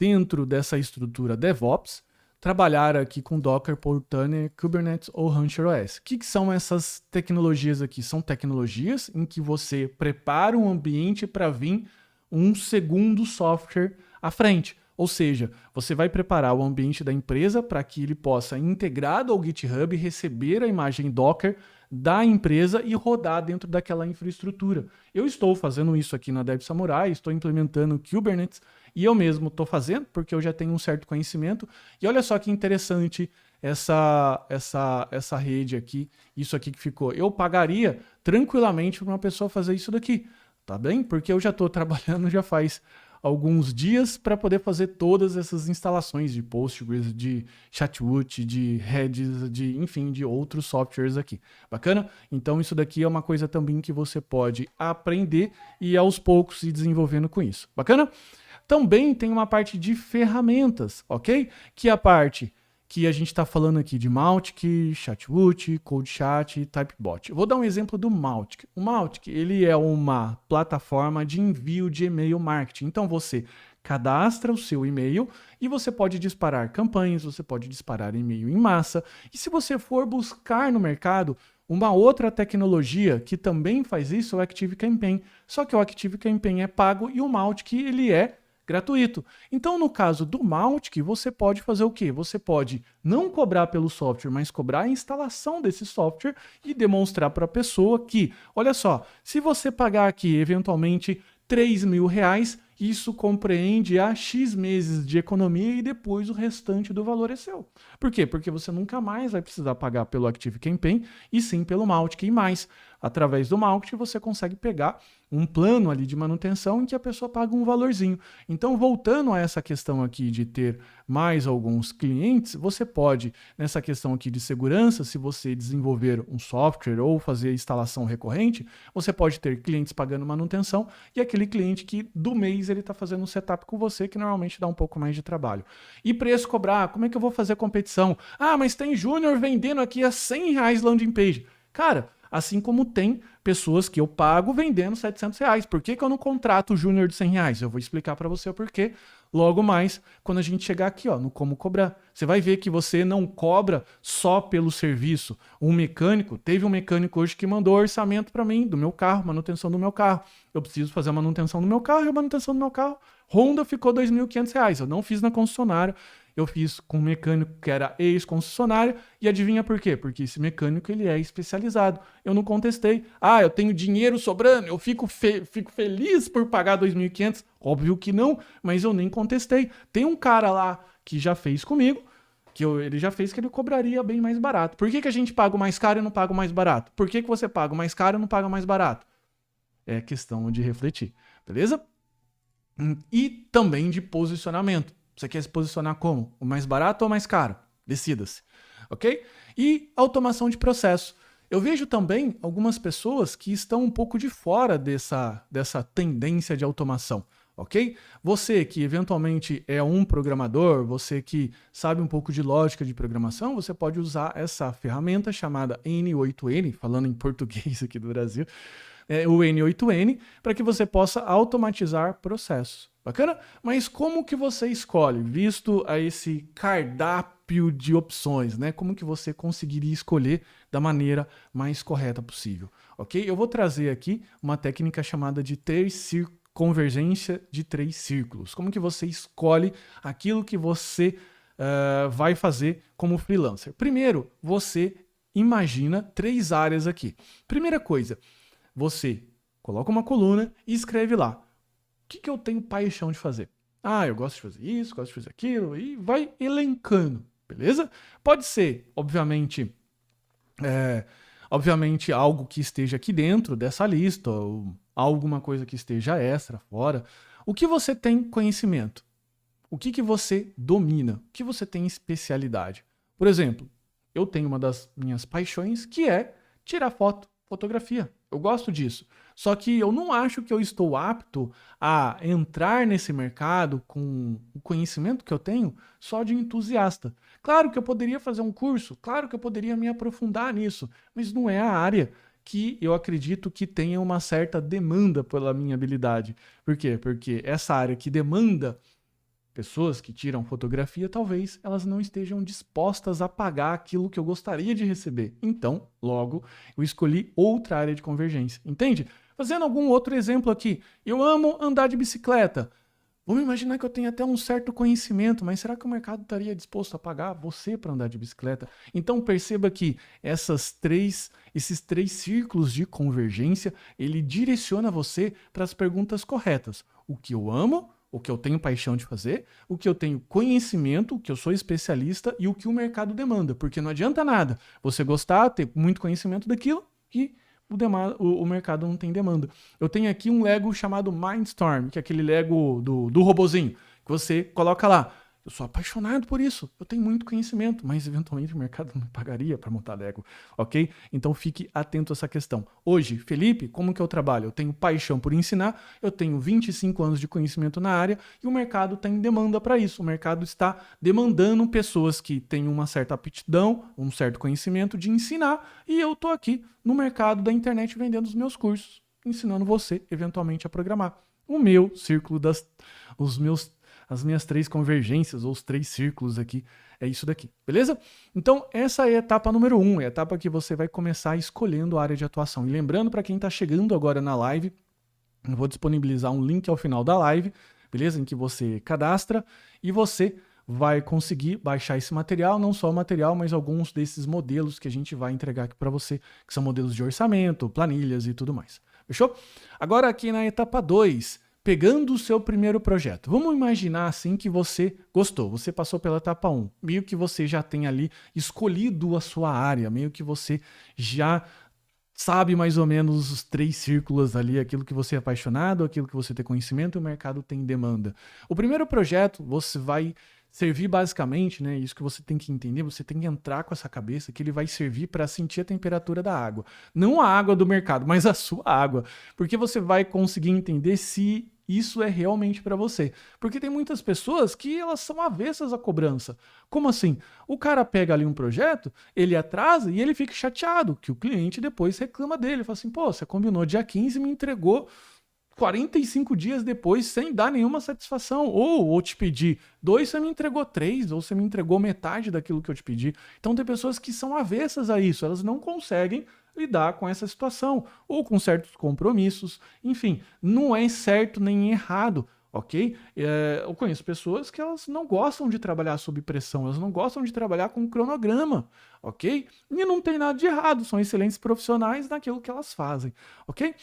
dentro dessa estrutura DevOps, trabalhar aqui com Docker, Portainer, Kubernetes ou HuncherOS. O que são essas tecnologias aqui? São tecnologias em que você prepara um ambiente para vir um segundo software à frente. Ou seja, você vai preparar o ambiente da empresa para que ele possa, integrado ao GitHub, receber a imagem Docker da empresa e rodar dentro daquela infraestrutura. Eu estou fazendo isso aqui na DevSamurai, estou implementando Kubernetes e eu mesmo estou fazendo porque eu já tenho um certo conhecimento. E olha só que interessante essa rede aqui, isso aqui que ficou. Eu pagaria tranquilamente para uma pessoa fazer isso daqui, tá bem? Porque eu já estou trabalhando já faz alguns dias para poder fazer todas essas instalações de Postgres, de Chatwood, de Redis, enfim, de outros softwares aqui. Bacana? Então isso daqui é uma coisa também que você pode aprender e aos poucos ir desenvolvendo com isso. Bacana? Também tem uma parte de ferramentas, ok? Que é a parte que a gente está falando aqui de Mautic, Chatwood, CodeChat e Typebot. Eu vou dar um exemplo do Mautic. O Mautic, ele é uma plataforma de envio de e-mail marketing. Então você cadastra o seu e-mail e você pode disparar campanhas, você pode disparar e-mail em massa. E se você for buscar no mercado, uma outra tecnologia que também faz isso é o ActiveCampaign. Só que o ActiveCampaign é pago e o Mautic ele é gratuito. Então, no caso do Mautic, você pode fazer o quê? Você pode não cobrar pelo software, mas cobrar a instalação desse software e demonstrar para a pessoa que, olha só, se você pagar aqui eventualmente R$ 3.000, isso compreende a X meses de economia e depois o restante do valor é seu. Por quê? Porque você nunca mais vai precisar pagar pelo ActiveCampaign e sim pelo Mautic. E mais, através do Mautic você consegue pegar um plano ali de manutenção em que a pessoa paga um valorzinho. Então, voltando a essa questão aqui de ter mais alguns clientes, você pode, nessa questão aqui de segurança, se você desenvolver um software ou fazer instalação recorrente, você pode ter clientes pagando manutenção e aquele cliente que do mês ele está fazendo um setup com você, que normalmente dá um pouco mais de trabalho. E preço cobrar, como é que eu vou fazer competição? Ah, mas tem júnior vendendo aqui a R$ 100 landing page. Cara, assim como tem pessoas que eu pago vendendo R$ 700. Por que eu não contrato o júnior de R$ 100? Eu vou explicar para você o porquê logo mais quando a gente chegar aqui, ó, no como cobrar. Você vai ver que você não cobra só pelo serviço. Teve um mecânico hoje que mandou orçamento para mim do meu carro, manutenção do meu carro. Eu preciso fazer a manutenção do meu carro e a manutenção do meu carro. Honda ficou R$ 2.500. Eu não fiz na concessionária. Eu fiz com um mecânico que era ex-concessionário e adivinha por quê? Porque esse mecânico ele é especializado. Eu não contestei. Ah, eu tenho dinheiro sobrando, eu fico feliz por pagar 2.500. Óbvio que não, mas eu nem contestei. Tem um cara lá que já fez comigo, ele já fez que ele cobraria bem mais barato. Por que a gente paga o mais caro e não paga o mais barato? Por que você paga o mais caro e não paga o mais barato? É questão de refletir, beleza? E também de posicionamento. Você quer se posicionar como? O mais barato ou o mais caro? Decida-se, ok? E automação de processo. Eu vejo também algumas pessoas que estão um pouco de fora dessa tendência de automação, ok? Você que eventualmente é um programador, você que sabe um pouco de lógica de programação, você pode usar essa ferramenta chamada N8N, falando em português aqui do Brasil, o N8N, para que você possa automatizar processos. Bacana? Mas como que você escolhe, visto a esse cardápio de opções, né? Como que você conseguiria escolher da maneira mais correta possível, ok? Eu vou trazer aqui uma técnica chamada de convergência de 3 círculos. Como que você escolhe aquilo que você vai fazer como freelancer? Primeiro, você imagina 3 áreas aqui. Primeira coisa, você coloca uma coluna e escreve lá. O que eu tenho paixão de fazer? Ah, eu gosto de fazer isso, gosto de fazer aquilo, e vai elencando, beleza? Pode ser, obviamente, algo que esteja aqui dentro dessa lista, ou alguma coisa que esteja extra, fora. O que você tem conhecimento? O que você domina? O que você tem especialidade? Por exemplo, eu tenho uma das minhas paixões que é tirar fotografia. Eu gosto disso. Só que eu não acho que eu estou apto a entrar nesse mercado com o conhecimento que eu tenho só de entusiasta. Claro que eu poderia fazer um curso, claro que eu poderia me aprofundar nisso, mas não é a área que eu acredito que tenha uma certa demanda pela minha habilidade. Por quê? Porque essa área que demanda pessoas que tiram fotografia, talvez elas não estejam dispostas a pagar aquilo que eu gostaria de receber. Então, logo, eu escolhi outra área de convergência. Entende? Fazendo algum outro exemplo aqui. Eu amo andar de bicicleta. Vamos imaginar que eu tenho até um certo conhecimento, mas será que o mercado estaria disposto a pagar você para andar de bicicleta? Então perceba que esses três círculos de convergência, ele direciona você para as perguntas corretas. O que eu amo, o que eu tenho paixão de fazer, o que eu tenho conhecimento, o que eu sou especialista e o que o mercado demanda. Porque não adianta nada você gostar, ter muito conhecimento daquilo e o mercado não tem demanda. Eu tenho aqui um Lego chamado Mindstorm, que é aquele Lego do robozinho, que você coloca lá. Eu sou apaixonado por isso, eu tenho muito conhecimento, mas eventualmente o mercado não me pagaria para montar Lego, ok? Então fique atento a essa questão. Hoje, Felipe, como que eu trabalho? Eu tenho paixão por ensinar, eu tenho 25 anos de conhecimento na área e o mercado tem demanda para isso. O mercado está demandando pessoas que têm uma certa aptidão, um certo conhecimento de ensinar e eu estou aqui no mercado da internet vendendo os meus cursos, ensinando você eventualmente a programar. O meu círculo as minhas 3 convergências, ou os 3 círculos aqui, é isso daqui, beleza? Então, essa é a etapa número 1, é a etapa que você vai começar escolhendo a área de atuação. E lembrando, para quem está chegando agora na live, eu vou disponibilizar um link ao final da live, beleza? Em que você cadastra e você vai conseguir baixar esse material, não só o material, mas alguns desses modelos que a gente vai entregar aqui para você, que são modelos de orçamento, planilhas e tudo mais. Fechou? Agora aqui na etapa 2, pegando o seu primeiro projeto. Vamos imaginar assim que você gostou, você passou pela etapa 1, meio que você já tem ali escolhido a sua área, meio que você já sabe mais ou menos os 3 círculos ali, aquilo que você é apaixonado, aquilo que você tem conhecimento e o mercado tem demanda. O primeiro projeto, você vai servir basicamente, né, isso que você tem que entender, você tem que entrar com essa cabeça que ele vai servir para sentir a temperatura da água. Não a água do mercado, mas a sua água. Porque você vai conseguir entender se isso é realmente para você. Porque tem muitas pessoas que elas são avessas à cobrança. Como assim? O cara pega ali um projeto, ele atrasa e ele fica chateado, que o cliente depois reclama dele. Fala assim, pô, você combinou dia 15 e me entregou 45 dias depois sem dar nenhuma satisfação. Ou te pedi 2, você me entregou 3, ou você me entregou metade daquilo que eu te pedi. Então tem pessoas que são avessas a isso, elas não conseguem lidar com essa situação, ou com certos compromissos. Enfim, não é certo nem errado, ok? Eu conheço pessoas que elas não gostam de trabalhar sob pressão, elas não gostam de trabalhar com cronograma, ok? E não tem nada de errado, são excelentes profissionais naquilo que elas fazem, ok?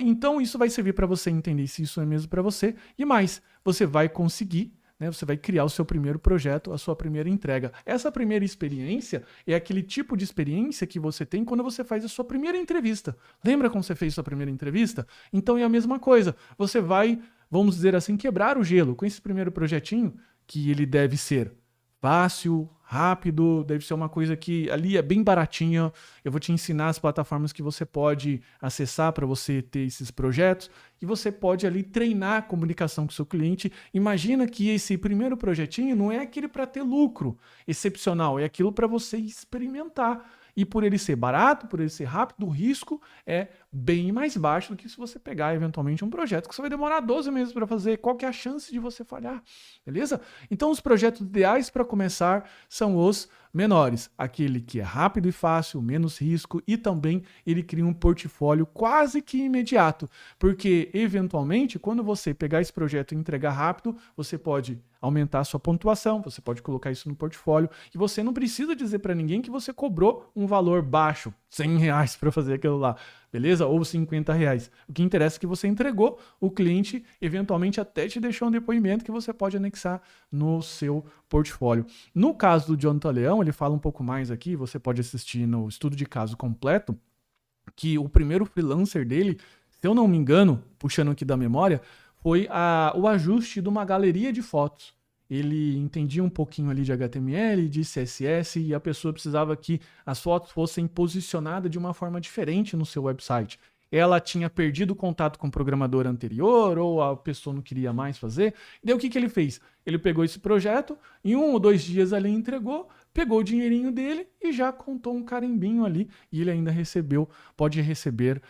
Então isso vai servir para você entender se isso é mesmo para você, e mais, você vai conseguir, né, você vai criar o seu primeiro projeto, a sua primeira entrega. Essa primeira experiência é aquele tipo de experiência que você tem quando você faz a sua primeira entrevista. Lembra quando você fez a sua primeira entrevista? Então é a mesma coisa. Você vai, vamos dizer assim, quebrar o gelo com esse primeiro projetinho, que ele deve ser fácil, rápido, deve ser uma coisa que ali é bem baratinha. Eu vou te ensinar as plataformas que você pode acessar para você ter esses projetos e você pode ali treinar a comunicação com o seu cliente. Imagina que esse primeiro projetinho não é aquele para ter lucro excepcional, é aquilo para você experimentar. E por ele ser barato, por ele ser rápido, o risco é bem mais baixo do que se você pegar eventualmente um projeto que você vai demorar 12 meses para fazer. Qual que é a chance de você falhar? Beleza? Então os projetos ideais para começar são os menores, aquele que é rápido e fácil, menos risco e também ele cria um portfólio quase que imediato, porque eventualmente quando você pegar esse projeto e entregar rápido, você pode aumentar a sua pontuação, você pode colocar isso no portfólio e você não precisa dizer para ninguém que você cobrou um valor baixo, R$100 para fazer aquilo lá, beleza? Ou R$50. O que interessa é que você entregou, o cliente eventualmente até te deixou um depoimento que você pode anexar no seu portfólio. No caso do Jonathan Leão, ele fala um pouco mais aqui, você pode assistir no estudo de caso completo, que o primeiro freelancer dele, se eu não me engano, puxando aqui da memória, foi o ajuste de uma galeria de fotos. Ele entendia um pouquinho ali de HTML, de CSS, e a pessoa precisava que as fotos fossem posicionadas de uma forma diferente no seu website. Ela tinha perdido o contato com o programador anterior, ou a pessoa não queria mais fazer. E daí o que ele fez? Ele pegou esse projeto, em 1 ou 2 dias ali entregou, pegou o dinheirinho dele e já contou um carimbinho ali, e ele ainda pode receber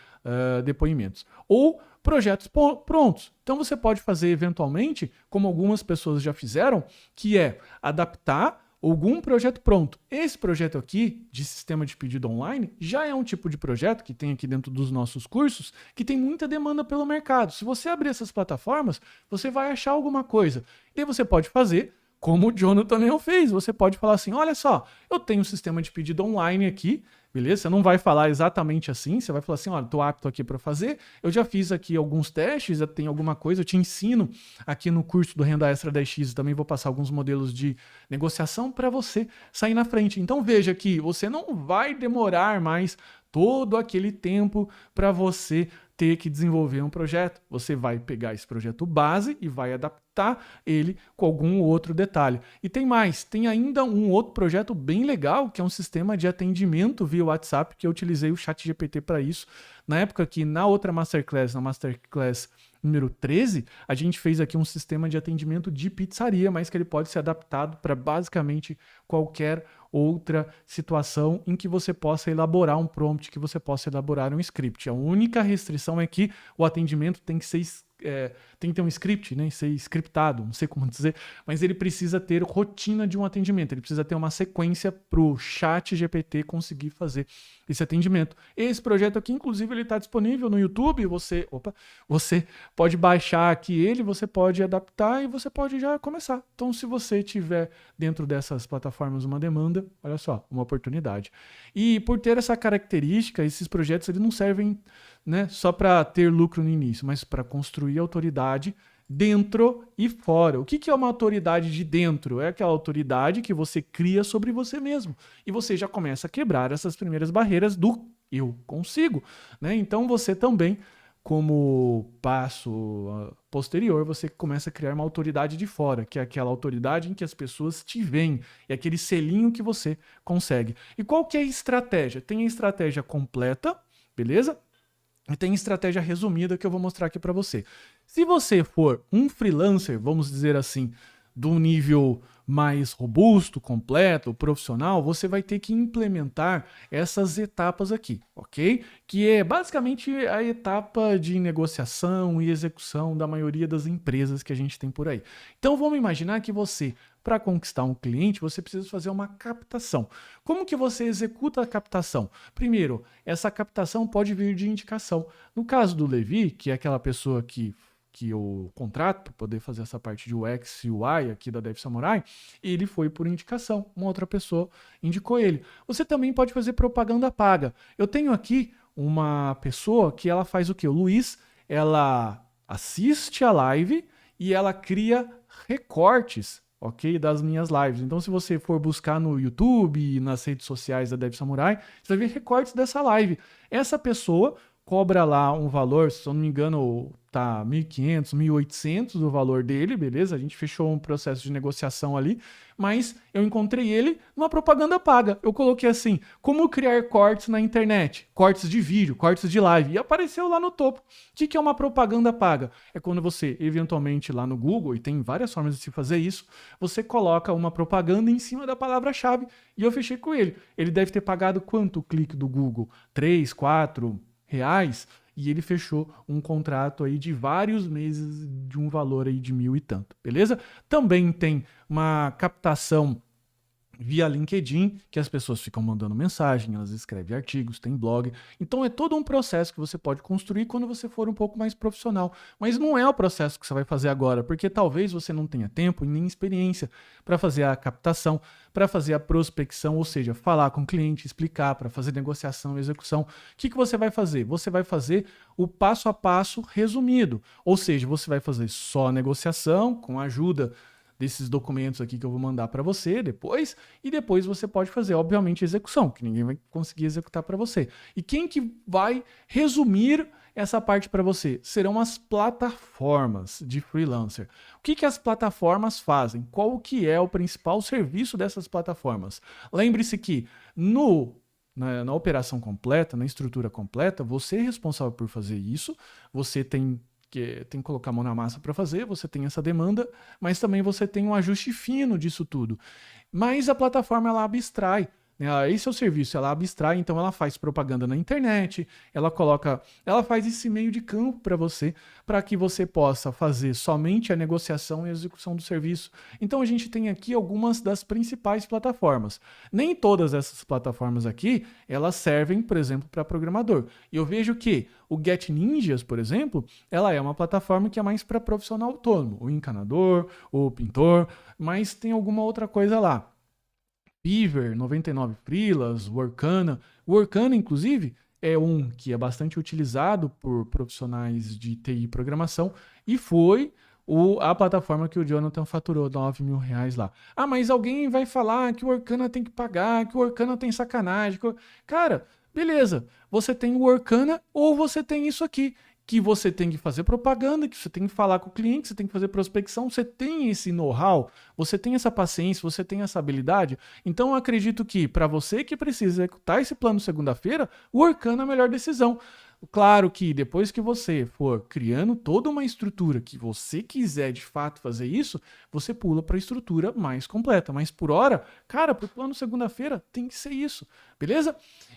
depoimentos. Ou projetos prontos. Então você pode fazer eventualmente, como algumas pessoas já fizeram, que é adaptar algum projeto pronto. Esse projeto aqui, de sistema de pedido online, já é um tipo de projeto que tem aqui dentro dos nossos cursos, que tem muita demanda pelo mercado. Se você abrir essas plataformas, você vai achar alguma coisa. E aí você pode fazer como o Jonathan Leão fez. Você pode falar assim, olha só, eu tenho um sistema de pedido online aqui, beleza? Você não vai falar exatamente assim, você vai falar assim, olha, estou apto aqui para fazer, eu já fiz aqui alguns testes, eu tenho alguma coisa, eu te ensino aqui no curso do Renda Extra 10x, também vou passar alguns modelos de negociação para você sair na frente. Então veja que você não vai demorar mais todo aquele tempo para você ter que desenvolver um projeto. Você vai pegar esse projeto base e vai adaptar ele com algum outro detalhe. E tem mais, tem ainda um outro projeto bem legal, que é um sistema de atendimento via WhatsApp, que eu utilizei o ChatGPT para isso. Na época que na outra Masterclass, na Masterclass número 13, a gente fez aqui um sistema de atendimento de pizzaria, mas que ele pode ser adaptado para basicamente qualquer outra situação em que você possa elaborar um prompt, que você possa elaborar um script. A única restrição é que o atendimento tem que ser tem que ter um script, né? Ser scriptado, não sei como dizer, mas ele precisa ter rotina de um atendimento, ele precisa ter uma sequência para o chat GPT conseguir fazer esse atendimento. Esse projeto aqui, inclusive, ele está disponível no YouTube, você pode baixar aqui ele, você pode adaptar e você pode já começar. Então, se você tiver dentro dessas plataformas uma demanda, olha só, uma oportunidade. E por ter essa característica, esses projetos eles não servem, né, só para ter lucro no início, mas para construir autoridade dentro e fora. O que é uma autoridade de dentro? É aquela autoridade que você cria sobre você mesmo. E você já começa a quebrar essas primeiras barreiras do eu consigo, né? Então você também, como passo posterior, você começa a criar uma autoridade de fora, que é aquela autoridade em que as pessoas te veem, é aquele selinho que você consegue. E qual que é a estratégia? Tem a estratégia completa, beleza? E tem estratégia resumida que eu vou mostrar aqui para você. Se você for um freelancer, vamos dizer assim, de um nível mais robusto, completo, profissional, você vai ter que implementar essas etapas aqui, ok? Que é basicamente a etapa de negociação e execução da maioria das empresas que a gente tem por aí. Então vamos imaginar que você, para conquistar um cliente, você precisa fazer uma captação. Como que você executa a captação? Primeiro, essa captação pode vir de indicação. No caso do Levi, que é aquela pessoa que eu contrato para poder fazer essa parte de UX e UI aqui da Dev Samurai, ele foi por indicação, uma outra pessoa indicou ele. Você também pode fazer propaganda paga. Eu tenho aqui uma pessoa que ela faz o quê? O Luiz, ela assiste a live e ela cria recortes, ok, das minhas lives. Então, se você for buscar no YouTube e nas redes sociais da Dev Samurai, você vai ver recortes dessa live. Essa pessoa cobra lá um valor, se eu não me engano, tá 1.500, 1.800 o valor dele, beleza? A gente fechou um processo de negociação ali, mas eu encontrei ele numa propaganda paga. Eu coloquei assim, como criar cortes na internet, cortes de vídeo, cortes de live, e apareceu lá no topo. O que é uma propaganda paga? É quando você, eventualmente, lá no Google, e tem várias formas de se fazer isso, você coloca uma propaganda em cima da palavra-chave, e eu fechei com ele. Ele deve ter pagado quanto o clique do Google? 3, 4 reais, e ele fechou um contrato aí de vários meses de um valor aí de 1.000 e tanto, beleza? Também tem uma captação via LinkedIn, que as pessoas ficam mandando mensagem, elas escrevem artigos, tem blog. Então é todo um processo que você pode construir quando você for um pouco mais profissional. Mas não é o processo que você vai fazer agora, porque talvez você não tenha tempo e nem experiência para fazer a captação, para fazer a prospecção, ou seja, falar com o cliente, explicar, para fazer negociação e execução. O que você vai fazer? Você vai fazer o passo a passo resumido, ou seja, você vai fazer só a negociação com a ajuda desses documentos aqui que eu vou mandar para você depois, e depois você pode fazer, obviamente, a execução, que ninguém vai conseguir executar para você. E quem que vai resumir essa parte para você? Serão as plataformas de freelancer. O que as plataformas fazem? Qual que é o principal serviço dessas plataformas? Lembre-se que na operação completa, na estrutura completa, você é responsável por fazer isso, você tem que colocar a mão na massa para fazer, você tem essa demanda, mas também você tem um ajuste fino disso tudo. Mas a plataforma, ela abstrai, né? Esse é o serviço, ela abstrai, então ela faz propaganda na internet, ela faz esse meio de campo para você, para que você possa fazer somente a negociação e a execução do serviço. Então a gente tem aqui algumas das principais plataformas. Nem todas essas plataformas aqui, elas servem, por exemplo, para programador. E eu vejo que o Get Ninjas, por exemplo, ela é uma plataforma que é mais para profissional autônomo, o encanador, o pintor, mas tem alguma outra coisa lá. Fiverr, 99 Freelas, Workana. O Workana, inclusive, é um que é bastante utilizado por profissionais de TI e programação e foi a plataforma que o Jonathan faturou 9 mil reais lá. Ah, mas alguém vai falar que o Workana tem que pagar, que o Workana tem sacanagem. Cara, beleza, você tem o Workana ou você tem isso aqui, que você tem que fazer propaganda, que você tem que falar com o cliente, você tem que fazer prospecção, você tem esse know-how, você tem essa paciência, você tem essa habilidade. Então eu acredito que para você que precisa executar esse plano segunda-feira, o Workana é a melhor decisão. Claro que depois que você for criando toda uma estrutura que você quiser de fato fazer isso, você pula para a estrutura mais completa. Mas por hora, cara, para o plano segunda-feira tem que ser isso, beleza?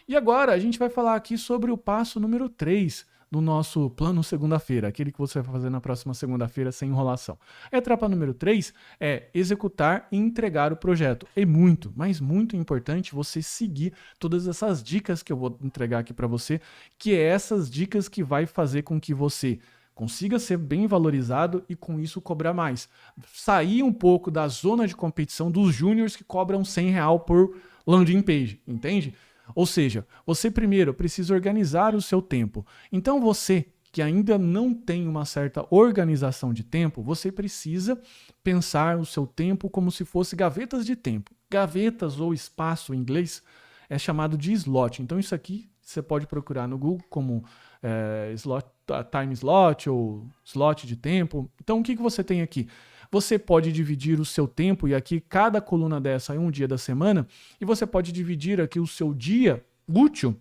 E agora a gente vai falar aqui sobre o passo número 3 do nosso plano segunda-feira, aquele que você vai fazer na próxima segunda-feira sem enrolação. A etapa número 3 é executar e entregar o projeto. É muito, mas muito importante você seguir todas essas dicas que eu vou entregar aqui para você, que é essas dicas que vai fazer com que você consiga ser bem valorizado e com isso cobrar mais. Sair um pouco da zona de competição dos júniors que cobram R$100 por landing page, entende? Ou seja, você primeiro precisa organizar o seu tempo. Então você que ainda não tem uma certa organização de tempo, você precisa pensar o seu tempo como se fosse gavetas de tempo. Gavetas ou espaço em inglês é chamado de slot. Então isso aqui você pode procurar no Google como slot, time slot ou slot de tempo. Então o que você tem aqui? Você pode dividir o seu tempo, e aqui cada coluna dessa é um dia da semana, e você pode dividir aqui o seu dia útil,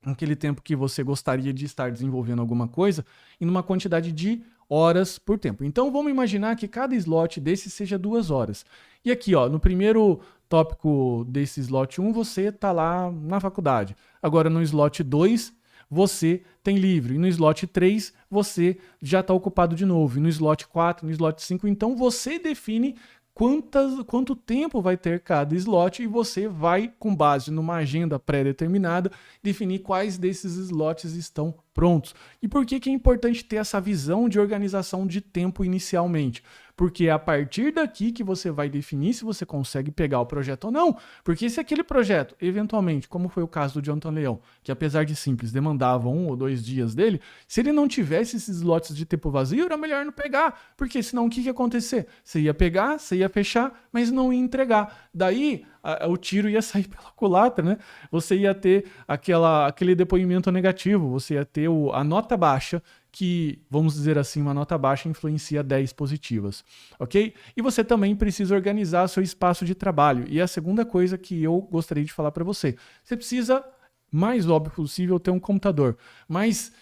aquele tempo que você gostaria de estar desenvolvendo alguma coisa, em uma quantidade de horas por tempo. Então vamos imaginar que cada slot desse seja 2 horas. E aqui, ó, no primeiro tópico desse slot 1, você está lá na faculdade. Agora no slot 2, você tem livre. E no slot 3, você já está ocupado de novo. E no slot 4, no slot 5, então você define quanto tempo vai ter cada slot e você vai, com base numa agenda pré-determinada, definir quais desses slots estão prontos. E por que é importante ter essa visão de organização de tempo inicialmente? Porque é a partir daqui que você vai definir se você consegue pegar o projeto ou não. Porque se aquele projeto, eventualmente, como foi o caso do Jonathan Leão, que apesar de simples, demandava 1 ou 2 dias dele, se ele não tivesse esses slots de tempo vazio, era melhor não pegar. Porque senão o que ia acontecer? Você ia pegar, você ia fechar, mas não ia entregar. Daí o tiro ia sair pela culatra, né? Você ia ter aquele depoimento negativo, você ia ter a nota baixa, que, vamos dizer assim, uma nota baixa influencia 10 positivas, ok? E você também precisa organizar seu espaço de trabalho. E a segunda coisa que eu gostaria de falar para você, você precisa, mais óbvio possível, ter um computador, mas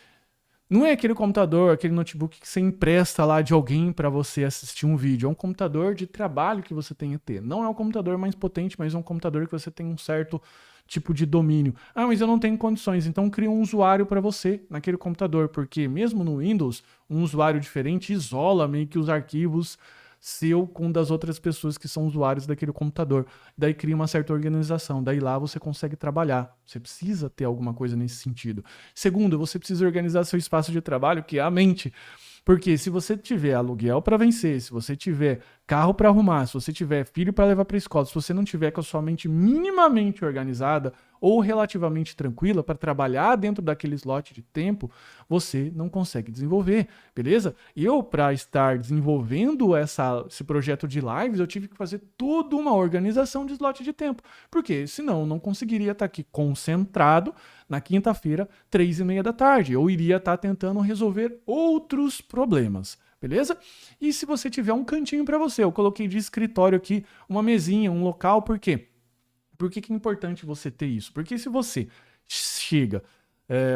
não é aquele computador, aquele notebook que você empresta lá de alguém para você assistir um vídeo. É um computador de trabalho que você tem que ter. Não é um computador mais potente, mas é um computador que você tem um certo tipo de domínio. Ah, mas eu não tenho condições. Então cria um usuário para você naquele computador, porque mesmo no Windows, um usuário diferente isola meio que os arquivos seu com das outras pessoas que são usuários daquele computador. Daí cria uma certa organização. Daí lá você consegue trabalhar. Você precisa ter alguma coisa nesse sentido. Segundo, você precisa organizar seu espaço de trabalho, que é a mente. Porque se você tiver aluguel para vencer, se você tiver carro para arrumar, se você tiver filho para levar para a escola, se você não tiver com a sua mente minimamente organizada ou relativamente tranquila para trabalhar dentro daquele slot de tempo, você não consegue desenvolver, beleza? Eu, para estar desenvolvendo esse projeto de lives, eu tive que fazer toda uma organização de slot de tempo, porque senão eu não conseguiria estar aqui concentrado na quinta-feira, 3:30 da tarde. Eu iria estar tentando resolver outros problemas, beleza? E se você tiver um cantinho para você, eu coloquei de escritório aqui uma mesinha, um local, por quê? Por que é importante você ter isso? Porque se você chega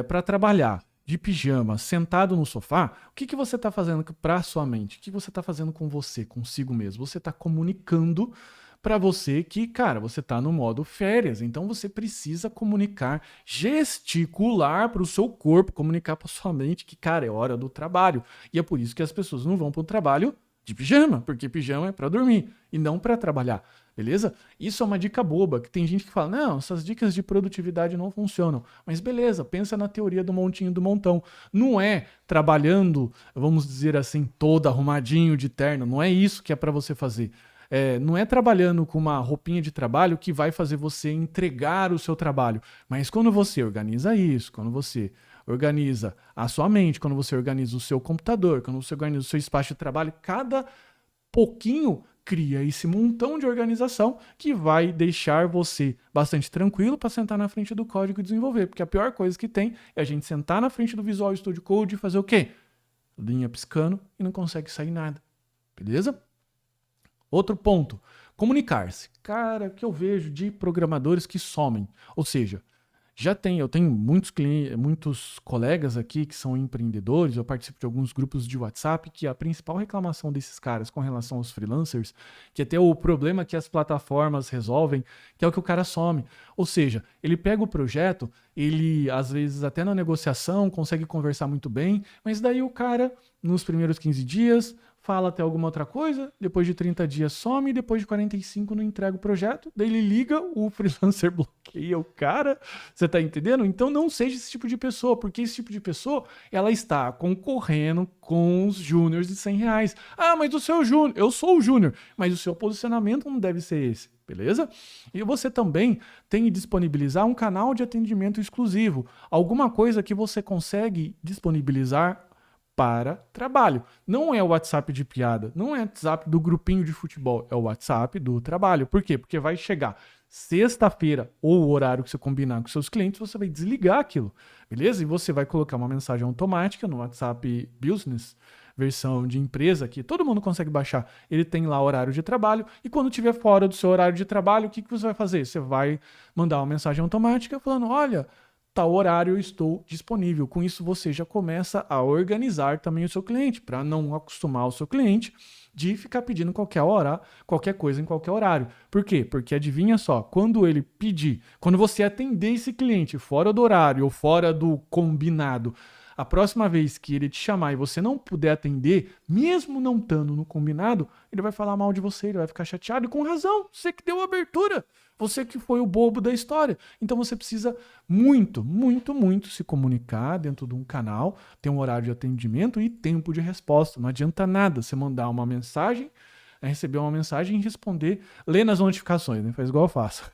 para trabalhar de pijama, sentado no sofá, o que você está fazendo para a sua mente? O que você está fazendo com você, consigo mesmo? Você está comunicando para você que, cara, você está no modo férias, então você precisa comunicar, gesticular para o seu corpo, comunicar para sua mente que, cara, é hora do trabalho. E é por isso que as pessoas não vão para o trabalho de pijama, porque pijama é para dormir e não para trabalhar, beleza? Isso é uma dica boba, que tem gente que fala, não, essas dicas de produtividade não funcionam. Mas beleza, pensa na teoria do montinho do montão. Não é trabalhando, vamos dizer assim, todo arrumadinho de terno, não é isso que é para você fazer. Não é trabalhando com uma roupinha de trabalho que vai fazer você entregar o seu trabalho. Mas quando você organiza isso, quando você organiza a sua mente, quando você organiza o seu computador, quando você organiza o seu espaço de trabalho, cada pouquinho cria esse montão de organização que vai deixar você bastante tranquilo para sentar na frente do código e desenvolver. Porque a pior coisa que tem é a gente sentar na frente do Visual Studio Code e fazer o quê? Linha piscando e não consegue sair nada. Beleza? Outro ponto, comunicar-se. Cara, que eu vejo de programadores que somem. Ou seja, Eu tenho muitos clientes, muitos colegas aqui que são empreendedores, eu participo de alguns grupos de WhatsApp, que a principal reclamação desses caras com relação aos freelancers, que até o problema que as plataformas resolvem, que é o que o cara some. Ou seja, ele pega o projeto, ele às vezes até na negociação consegue conversar muito bem, mas daí o cara, nos primeiros 15 dias, fala até alguma outra coisa, depois de 30 dias some, depois de 45 não entrega o projeto, daí ele liga, o freelancer bloqueia o cara, você tá entendendo? Então não seja esse tipo de pessoa, porque esse tipo de pessoa, ela está concorrendo com os júniors de R$ 100. Ah, mas o seu júnior, eu sou o júnior, mas o seu posicionamento não deve ser esse. Beleza? E você também tem que disponibilizar um canal de atendimento exclusivo, alguma coisa que você consegue disponibilizar para trabalho. Não é o WhatsApp de piada, não é o WhatsApp do grupinho de futebol, é o WhatsApp do trabalho. Por quê? Porque vai chegar sexta-feira ou o horário que você combinar com seus clientes, você vai desligar aquilo, beleza? E você vai colocar uma mensagem automática no WhatsApp Business, versão de empresa, que todo mundo consegue baixar. Ele tem lá horário de trabalho e quando estiver fora do seu horário de trabalho, o que você vai fazer? Você vai mandar uma mensagem automática falando, olha, tal horário eu estou disponível. Com isso, você já começa a organizar também o seu cliente, para não acostumar o seu cliente de ficar pedindo qualquer hora, qualquer coisa em qualquer horário. Por quê? Porque adivinha só, quando ele pedir, quando você atender esse cliente fora do horário ou fora do combinado, a próxima vez que ele te chamar e você não puder atender, mesmo não estando no combinado, ele vai falar mal de você, ele vai ficar chateado e com razão, você que deu a abertura. Você que foi o bobo da história. Então você precisa muito, muito, muito se comunicar dentro de um canal, ter um horário de atendimento e tempo de resposta. Não adianta nada você mandar uma mensagem, receber uma mensagem e responder, ler nas notificações, né? Faz igual eu faço.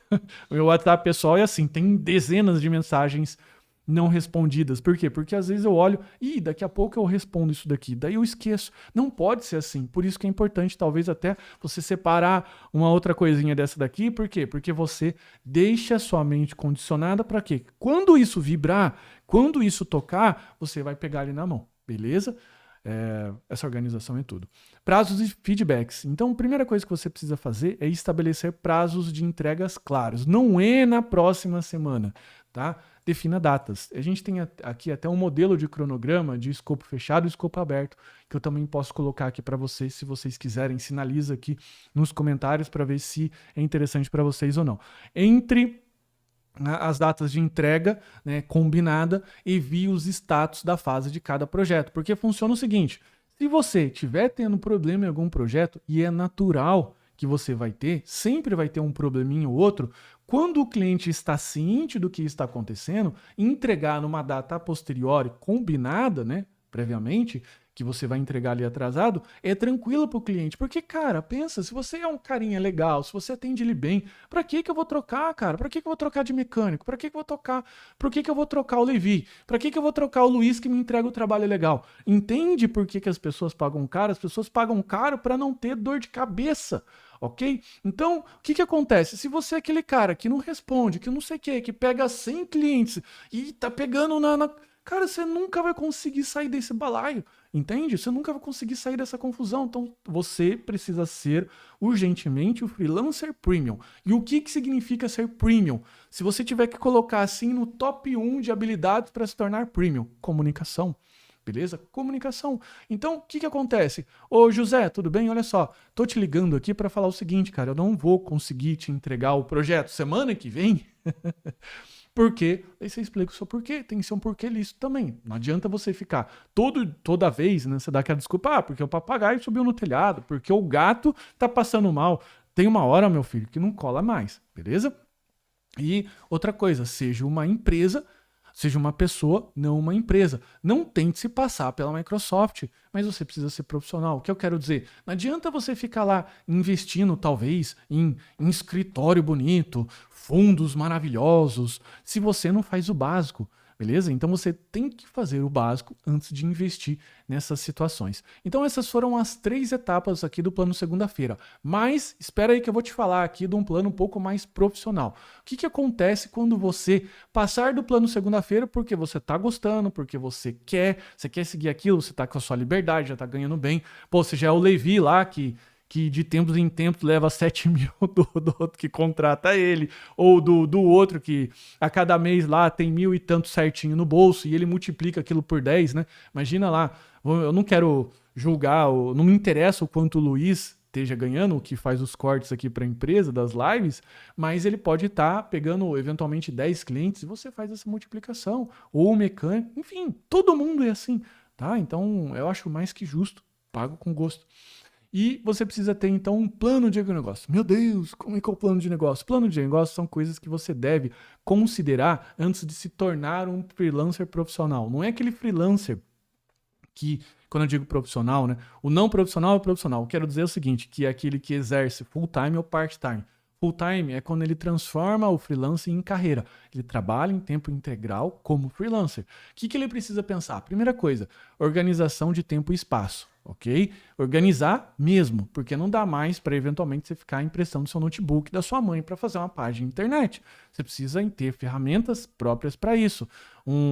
O meu WhatsApp pessoal é assim, tem dezenas de mensagens não respondidas. Por quê? Porque às vezes eu olho e daqui a pouco eu respondo isso daqui, daí eu esqueço. Não pode ser assim. Por isso que é importante talvez até você separar uma outra coisinha dessa daqui. Por quê? Porque você deixa a sua mente condicionada para quê? Quando isso vibrar, quando isso tocar, você vai pegar ali na mão. Beleza? Essa organização é tudo. Prazos e feedbacks. Então, a primeira coisa que você precisa fazer é estabelecer prazos de entregas claros. Não é na próxima semana, tá? Defina datas. A gente tem aqui até um modelo de cronograma de escopo fechado e escopo aberto, que eu também posso colocar aqui para vocês, se vocês quiserem. Sinaliza aqui nos comentários para ver se é interessante para vocês ou não. Entre as datas de entrega, né, combinada, e vi os status da fase de cada projeto. Porque funciona o seguinte, se você estiver tendo problema em algum projeto, e é natural que você vai ter, sempre vai ter um probleminha ou outro, quando o cliente está ciente do que está acontecendo, entregar numa data a posteriori combinada, né, previamente, que você vai entregar ali atrasado, é tranquilo para o cliente. Porque, cara, pensa, se você é um carinha legal, se você atende ele bem, para que eu vou trocar, cara? Para que eu vou trocar de mecânico? Para que eu vou trocar? Por que eu vou trocar o Levi? Para que eu vou trocar o Luiz que me entrega o trabalho legal? Entende por que as pessoas pagam caro? As pessoas pagam caro para não ter dor de cabeça. Ok? Então, o que acontece? Se você é aquele cara que não responde, que não sei o que pega 100 clientes e tá pegando Cara, você nunca vai conseguir sair desse balaio, entende? Você nunca vai conseguir sair dessa confusão. Então, você precisa ser urgentemente o freelancer premium. E o que significa ser premium? Se você tiver que colocar assim no top 1 de habilidades para se tornar premium, comunicação. Beleza? Comunicação. Então, o que acontece? Ô, José, tudo bem? Olha só, tô te ligando aqui para falar o seguinte, cara, eu não vou conseguir te entregar o projeto semana que vem. Por quê? Aí você explica o seu porquê. Tem que ser um porquê lícito também. Não adianta você ficar toda vez, né? Você dá aquela desculpa, porque o papagaio subiu no telhado, porque o gato tá passando mal. Tem uma hora, meu filho, que não cola mais, beleza? E outra coisa, seja uma empresa, seja uma pessoa, não uma empresa. Não tente se passar pela Microsoft, mas você precisa ser profissional. O que eu quero dizer? Não adianta você ficar lá investindo, talvez, em escritório bonito, fundos maravilhosos, se você não faz o básico. Beleza? Então você tem que fazer o básico antes de investir nessas situações. Então essas foram as 3 etapas aqui do plano segunda-feira. Mas espera aí que eu vou te falar aqui de um plano um pouco mais profissional. O que acontece quando você passar do plano segunda-feira porque você está gostando, porque você quer seguir aquilo, você está com a sua liberdade, já está ganhando bem. Pô, você já é o Levi lá que que de tempos em tempos leva 7 mil do outro que contrata ele, ou do outro que a cada mês lá tem 1.000 e tanto certinho no bolso e ele multiplica aquilo por 10, né? Imagina lá, eu não quero julgar, não me interessa o quanto o Luiz esteja ganhando, o que faz os cortes aqui para a empresa das lives, mas ele pode estar pegando eventualmente 10 clientes e você faz essa multiplicação, ou o mecânico, enfim, todo mundo é assim, tá? Então eu acho mais que justo, pago com gosto. E você precisa ter, então, um plano de negócio. Meu Deus, como é que é o plano de negócio? Plano de negócio são coisas que você deve considerar antes de se tornar um freelancer profissional. Não é aquele freelancer que, quando eu digo profissional, né? O não profissional é profissional. Eu quero dizer o seguinte, que é aquele que exerce full-time ou part-time. Full-time é quando ele transforma o freelancer em carreira. Ele trabalha em tempo integral como freelancer. O que ele precisa pensar? Primeira coisa, organização de tempo e espaço. Ok? Organizar mesmo, porque não dá mais para eventualmente você ficar emprestando seu notebook da sua mãe para fazer uma página de internet. Você precisa ter ferramentas próprias para isso.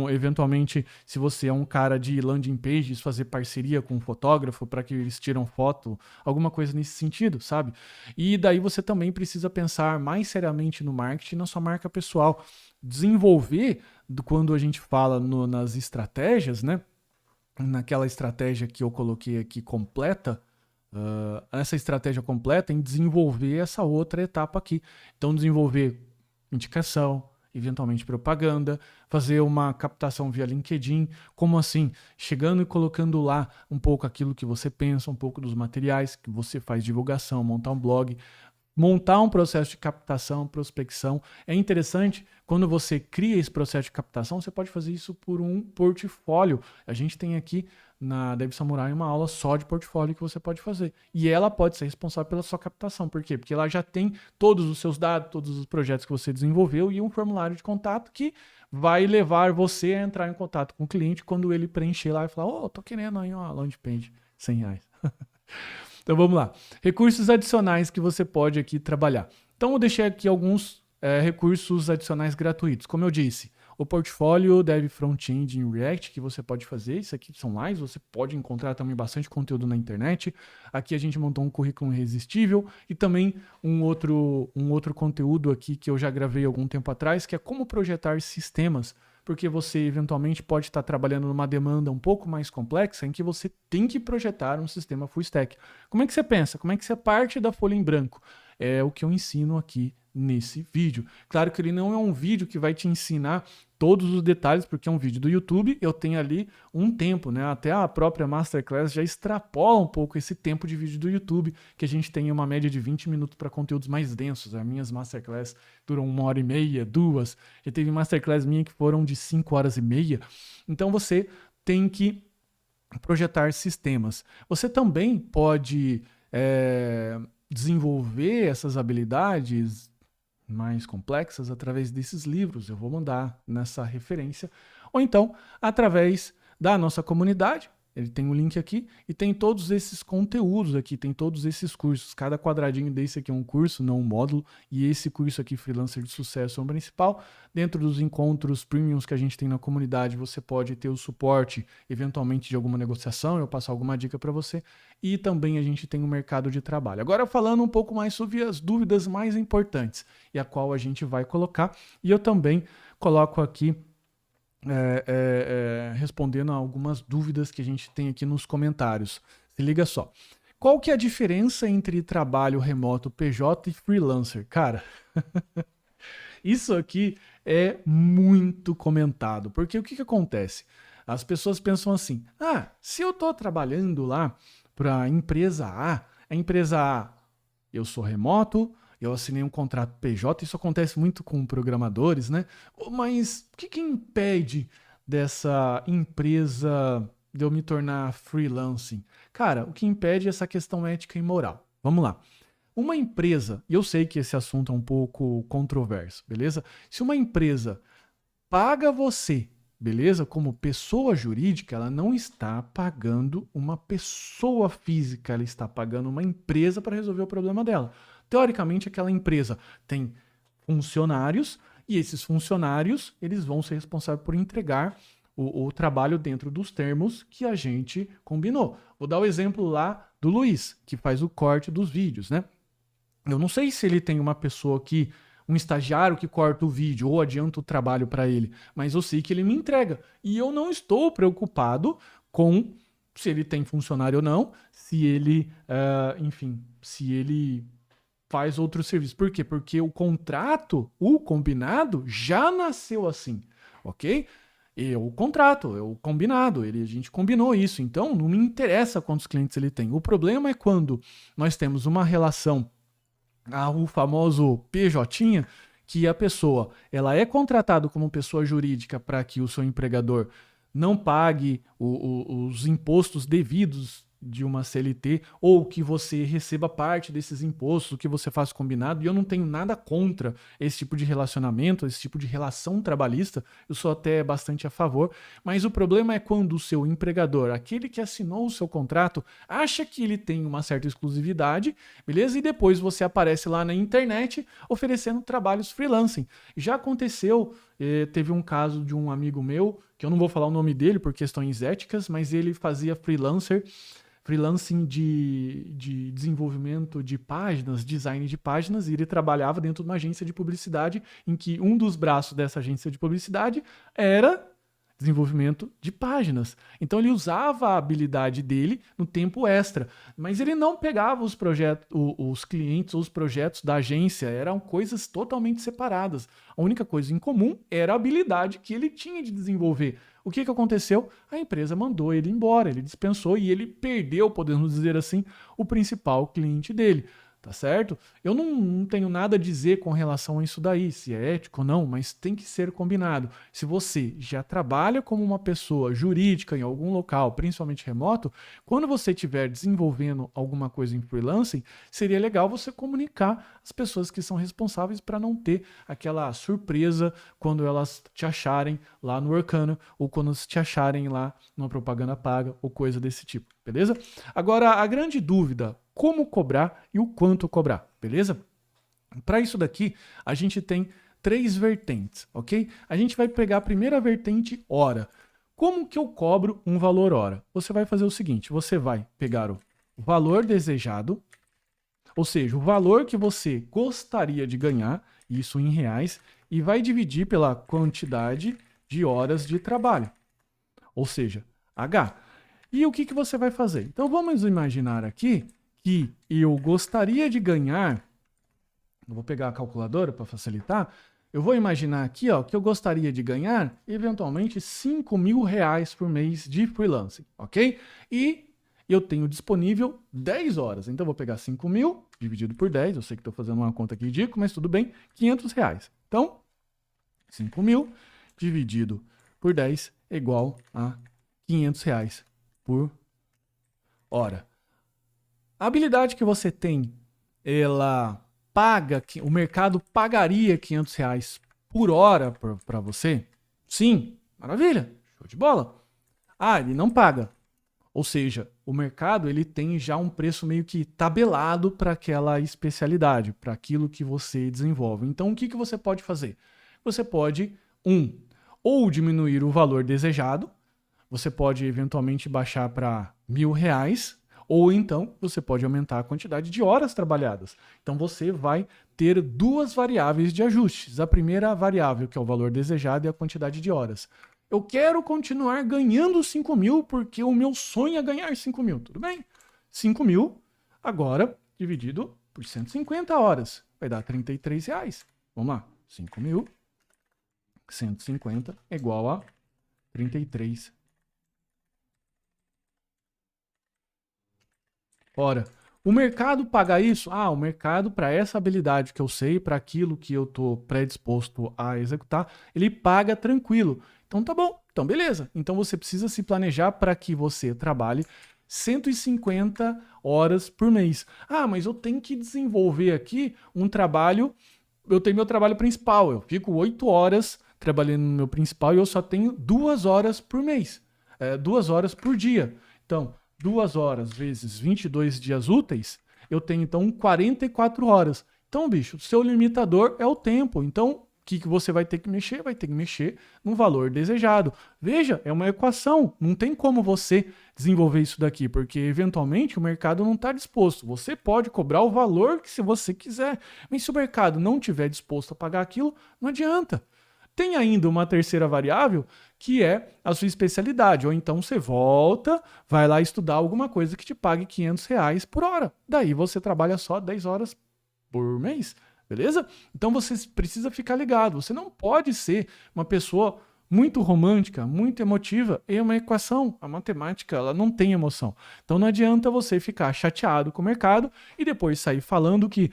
Eventualmente, se você é um cara de landing pages, fazer parceria com um fotógrafo para que eles tiram foto, alguma coisa nesse sentido, sabe? E daí você também precisa pensar mais seriamente no marketing, na sua marca pessoal. Desenvolver, quando a gente fala nas estratégias, né? Naquela estratégia que eu coloquei aqui completa, essa estratégia completa em desenvolver essa outra etapa aqui. Então, desenvolver indicação, eventualmente propaganda, fazer uma captação via LinkedIn, como assim? Chegando e colocando lá um pouco aquilo que você pensa, um pouco dos materiais que você faz divulgação, montar um blog, montar um processo de captação, prospecção. É interessante, quando você cria esse processo de captação, você pode fazer isso por um portfólio. A gente tem aqui na Dev Samurai uma aula só de portfólio que você pode fazer. E ela pode ser responsável pela sua captação. Por quê? Porque ela já tem todos os seus dados, todos os projetos que você desenvolveu e um formulário de contato que vai levar você a entrar em contato com o cliente quando ele preencher lá e falar, tô querendo aí uma landing page, R$100. Então vamos lá. Recursos adicionais que você pode aqui trabalhar. Então eu deixei aqui alguns recursos adicionais gratuitos. Como eu disse, o portfólio Dev Front-End em React, que você pode fazer. Isso aqui são lives, você pode encontrar também bastante conteúdo na internet. Aqui a gente montou um currículo irresistível e também um outro conteúdo aqui que eu já gravei algum tempo atrás, que é como projetar sistemas, porque você eventualmente pode estar trabalhando numa demanda um pouco mais complexa em que você tem que projetar um sistema full stack. Como é que você pensa? Como é que você parte da folha em branco? É o que eu ensino aqui nesse vídeo. Claro que ele não é um vídeo que vai te ensinar todos os detalhes, porque é um vídeo do YouTube, eu tenho ali um tempo, né? Até a própria Masterclass já extrapola um pouco esse tempo de vídeo do YouTube, que a gente tem uma média de 20 minutos para conteúdos mais densos. As minhas Masterclass duram 1h30, 2. Já teve Masterclass minha que foram de 5h30. Então você tem que projetar sistemas. Você também pode desenvolver essas habilidades mais complexas através desses livros. Eu vou mandar nessa referência. Ou então, através da nossa comunidade. Ele tem um link aqui e tem todos esses conteúdos aqui, tem todos esses cursos. Cada quadradinho desse aqui é um curso, não um módulo. E esse curso aqui, Freelancer de Sucesso, é o principal. Dentro dos encontros premiums que a gente tem na comunidade, você pode ter o suporte, eventualmente, de alguma negociação, eu passo alguma dica para você. E também a gente tem o mercado de trabalho. Agora, falando um pouco mais sobre as dúvidas mais importantes, e a qual a gente vai colocar. E eu também coloco aqui respondendo a algumas dúvidas que a gente tem aqui nos comentários. Se liga só. Qual que é a diferença entre trabalho remoto PJ e freelancer? Cara, isso aqui é muito comentado, porque o que acontece? As pessoas pensam assim, se eu estou trabalhando lá para a empresa A, eu sou remoto, eu assinei um contrato PJ, isso acontece muito com programadores, né? Mas o que impede dessa empresa de eu me tornar freelancing? Cara, o que impede é essa questão ética e moral. Vamos lá. Uma empresa, e eu sei que esse assunto é um pouco controverso, beleza? Se uma empresa paga você, beleza? Como pessoa jurídica, ela não está pagando uma pessoa física, ela está pagando uma empresa para resolver o problema dela. Teoricamente, aquela empresa tem funcionários e esses funcionários eles vão ser responsáveis por entregar o trabalho dentro dos termos que a gente combinou. Vou dar o exemplo lá do Luiz, que faz o corte dos vídeos, né? Eu não sei se ele tem uma pessoa que, um estagiário que corta o vídeo ou adianta o trabalho para ele, mas eu sei que ele me entrega. E eu não estou preocupado com se ele tem funcionário ou não, se ele, enfim, se ele faz outro serviço. Por quê? Porque o contrato, o combinado, já nasceu assim, ok? E o contrato, o combinado, a gente combinou isso. Então, não me interessa quantos clientes ele tem. O problema é quando nós temos uma relação, o famoso PJ, que a pessoa ela é contratada como pessoa jurídica para que o seu empregador não pague os impostos devidos de uma CLT, ou que você receba parte desses impostos, que você faça combinado, e eu não tenho nada contra esse tipo de relacionamento, esse tipo de relação trabalhista, eu sou até bastante a favor, mas o problema é quando o seu empregador, aquele que assinou o seu contrato, acha que ele tem uma certa exclusividade, beleza? E depois você aparece lá na internet oferecendo trabalhos freelancing. Já aconteceu, teve um caso de um amigo meu, que eu não vou falar o nome dele por questões éticas, mas ele fazia freelancing de desenvolvimento de páginas, design de páginas, e ele trabalhava dentro de uma agência de publicidade em que um dos braços dessa agência de publicidade era desenvolvimento de páginas. Então ele usava a habilidade dele no tempo extra, mas ele não pegava os projetos, os clientes ou os projetos da agência, eram coisas totalmente separadas. A única coisa em comum era a habilidade que ele tinha de desenvolver. O que aconteceu? A empresa mandou ele embora, ele dispensou e ele perdeu, podemos dizer assim, o principal cliente dele. Tá certo? Eu não tenho nada a dizer com relação a isso daí, se é ético ou não, mas tem que ser combinado. Se você já trabalha como uma pessoa jurídica em algum local, principalmente remoto, quando você estiver desenvolvendo alguma coisa em freelancing, seria legal você comunicar as pessoas que são responsáveis para não ter aquela surpresa quando elas te acharem lá no Workana ou quando te acharem lá numa propaganda paga ou coisa desse tipo, beleza? Agora, a grande dúvida, como cobrar e o quanto cobrar, beleza? Para isso daqui, a gente tem 3 vertentes, ok? A gente vai pegar a primeira vertente, hora. Como que eu cobro um valor hora? Você vai fazer o seguinte, você vai pegar o valor desejado, ou seja, o valor que você gostaria de ganhar, isso em reais, e vai dividir pela quantidade de horas de trabalho, ou seja, H. E o que você vai fazer? Então vamos imaginar aqui que eu gostaria de ganhar, eu vou pegar a calculadora para facilitar, eu vou imaginar aqui que eu gostaria de ganhar eventualmente R$5.000 por mês de freelancing, ok? E eu tenho disponível 10 horas, então eu vou pegar 5.000 dividido por 10, eu sei que estou fazendo uma conta aqui ridícula, mas tudo bem, R$500. Então, 5.000 dividido por 10 é igual a R$500 por hora. A habilidade que você tem, ela paga, o mercado pagaria R$500 por hora para você? Sim, maravilha, show de bola. Ele não paga. Ou seja, o mercado ele tem já um preço meio que tabelado para aquela especialidade, para aquilo que você desenvolve. Então, o que você pode fazer? Você pode, ou diminuir o valor desejado, você pode eventualmente baixar para R$1.000, ou então você pode aumentar a quantidade de horas trabalhadas. Então você vai ter 2 variáveis de ajustes. A primeira variável, que é o valor desejado, e a quantidade de horas. Eu quero continuar ganhando 5.000 porque o meu sonho é ganhar 5.000. Tudo bem? 5.000 agora dividido por 150 horas. Vai dar R$33. Vamos lá. 5.000, 150 é igual a 33. Ora, o mercado paga isso? O mercado, para essa habilidade que eu sei, para aquilo que eu estou predisposto a executar, ele paga tranquilo. Então tá bom, então beleza. Então você precisa se planejar para que você trabalhe 150 horas por mês. Mas eu tenho que desenvolver aqui um trabalho, eu tenho meu trabalho principal, eu fico 8 horas trabalhando no meu principal e eu só tenho 2 horas por mês, 2 horas por dia. Então, 2 horas vezes 22 dias úteis, eu tenho então 44 horas. Então, bicho, seu limitador é o tempo. Então, que você vai ter que mexer? Vai ter que mexer no valor desejado. Veja, é uma equação. Não tem como você desenvolver isso daqui, porque eventualmente o mercado não está disposto. Você pode cobrar o valor que se você quiser, mas se o mercado não estiver disposto a pagar aquilo, não adianta. Tem ainda uma terceira variável, que é a sua especialidade. Ou então você volta, vai lá estudar alguma coisa que te pague R$ 500 por hora. Daí você trabalha só 10 horas por mês, beleza? Então você precisa ficar ligado. Você não pode ser uma pessoa muito romântica, muito emotiva. É uma equação. A matemática, ela não tem emoção. Então não adianta você ficar chateado com o mercado e depois sair falando que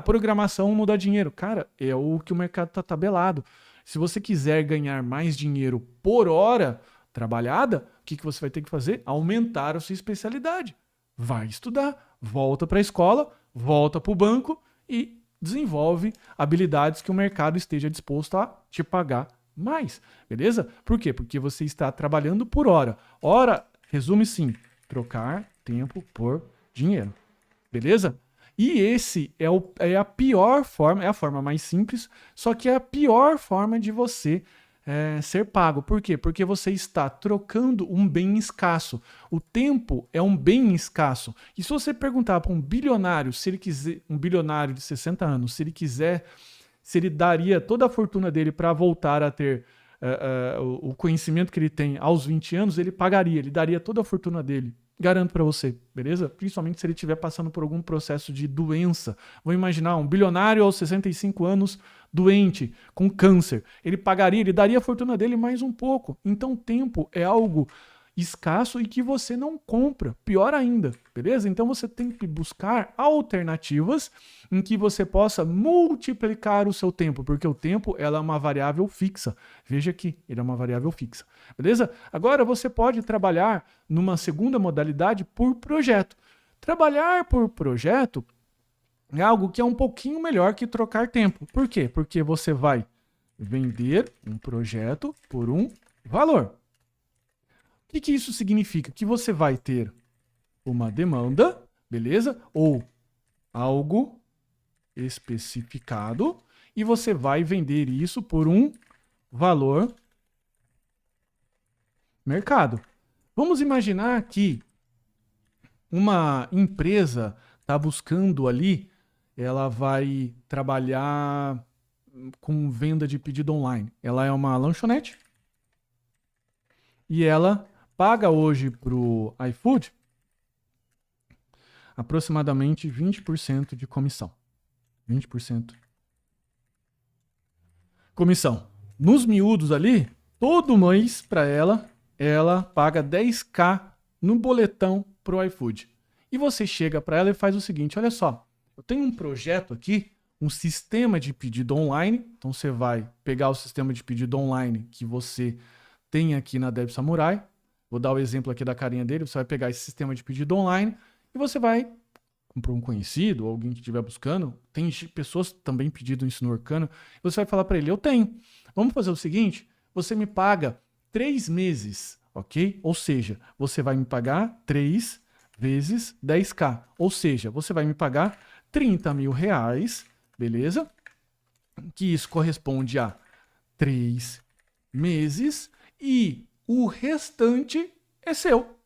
programação não dá dinheiro. Cara, é o que o mercado está tabelado. Se você quiser ganhar mais dinheiro por hora trabalhada, o que você vai ter que fazer? Aumentar a sua especialidade. Vai estudar, volta para a escola, volta para o banco e desenvolve habilidades que o mercado esteja disposto a te pagar mais, beleza? Por quê? Porque você está trabalhando por hora. Hora, resume sim, trocar tempo por dinheiro, beleza? E esse é a pior forma, é a forma mais simples, só que é a pior forma de você ser pago. Por quê? Porque você está trocando um bem escasso. O tempo é um bem escasso. E se você perguntar para um bilionário, se ele quiser, um bilionário de 60 anos, se ele quiser, se ele daria toda a fortuna dele para voltar a ter o conhecimento que ele tem aos 20 anos, ele pagaria, ele daria toda a fortuna dele. Garanto para você, beleza? Principalmente se ele estiver passando por algum processo de doença. Vou imaginar um bilionário aos 65 anos, doente, com câncer. Ele pagaria, ele daria a fortuna dele mais um pouco. Então, tempo é algo escasso e que você não compra. Pior ainda, beleza? Então, você tem que buscar alternativas em que você possa multiplicar o seu tempo, porque o tempo ela é uma variável fixa. Veja aqui, ele é uma variável fixa, beleza? Agora, você pode trabalhar numa segunda modalidade por projeto. Trabalhar por projeto é algo que é um pouquinho melhor que trocar tempo. Por quê? Porque você vai vender um projeto por um valor. O que isso significa? Que você vai ter uma demanda, beleza? Ou algo especificado e você vai vender isso por um valor mercado. Vamos imaginar que uma empresa está buscando ali, ela vai trabalhar com venda de pedido online. Ela é uma lanchonete e ela paga hoje para o iFood aproximadamente 20% de comissão. 20% comissão. Nos miúdos ali, todo mês para ela paga 10k no boletão pro iFood. E você chega para ela e faz o seguinte, olha só, eu tenho um projeto aqui, um sistema de pedido online, então você vai pegar o sistema de pedido online que você tem aqui na Deb Samurai, vou dar o exemplo aqui da carinha dele, você vai pegar esse sistema de pedido online e você vai para um conhecido, ou alguém que estiver buscando, tem pessoas também pedindo isso no Orkano, você vai falar para ele, eu tenho, vamos fazer o seguinte, você me paga 3 meses, ok? Ou seja, você vai me pagar 3 vezes 10k, ou seja, você vai me pagar 30 mil reais, beleza? Que isso corresponde a 3 meses e o restante é seu.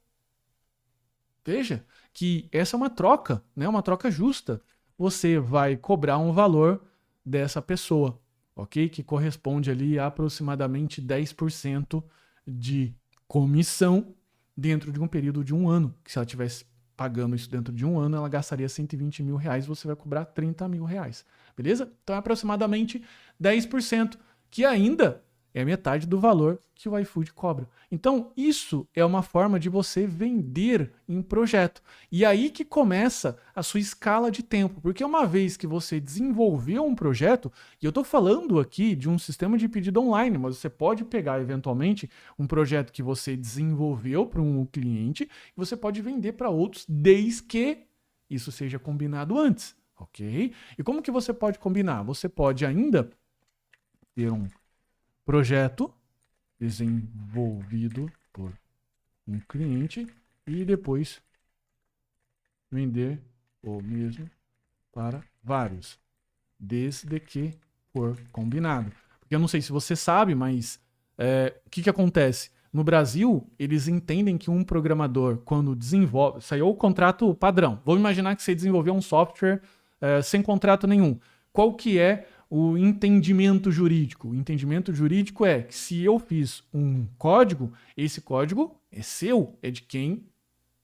Veja que essa é uma troca, né? Uma troca justa. Você vai cobrar um valor dessa pessoa, ok? Que corresponde ali a aproximadamente 10% de comissão dentro de um período de um ano. Que se ela estivesse pagando isso dentro de um ano, ela gastaria 120 mil reais, você vai cobrar 30 mil reais, beleza? Então é aproximadamente 10%, que ainda é metade do valor que o iFood cobra. Então, isso é uma forma de você vender em projeto. E aí que começa a sua escala de tempo. Porque uma vez que você desenvolveu um projeto, e eu estou falando aqui de um sistema de pedido online, mas você pode pegar eventualmente um projeto que você desenvolveu para um cliente e você pode vender para outros desde que isso seja combinado antes, ok? E como que você pode combinar? Você pode ainda ter um projeto desenvolvido por um cliente e depois vender o mesmo para vários, desde que for combinado. Eu não sei se você sabe, mas o que acontece? No Brasil, eles entendem que um programador, quando desenvolve... Saiu o contrato padrão. Vou imaginar que você desenvolveu um software sem contrato nenhum. Qual que é o entendimento jurídico? O entendimento jurídico é que se eu fiz um código, esse código é seu, é de quem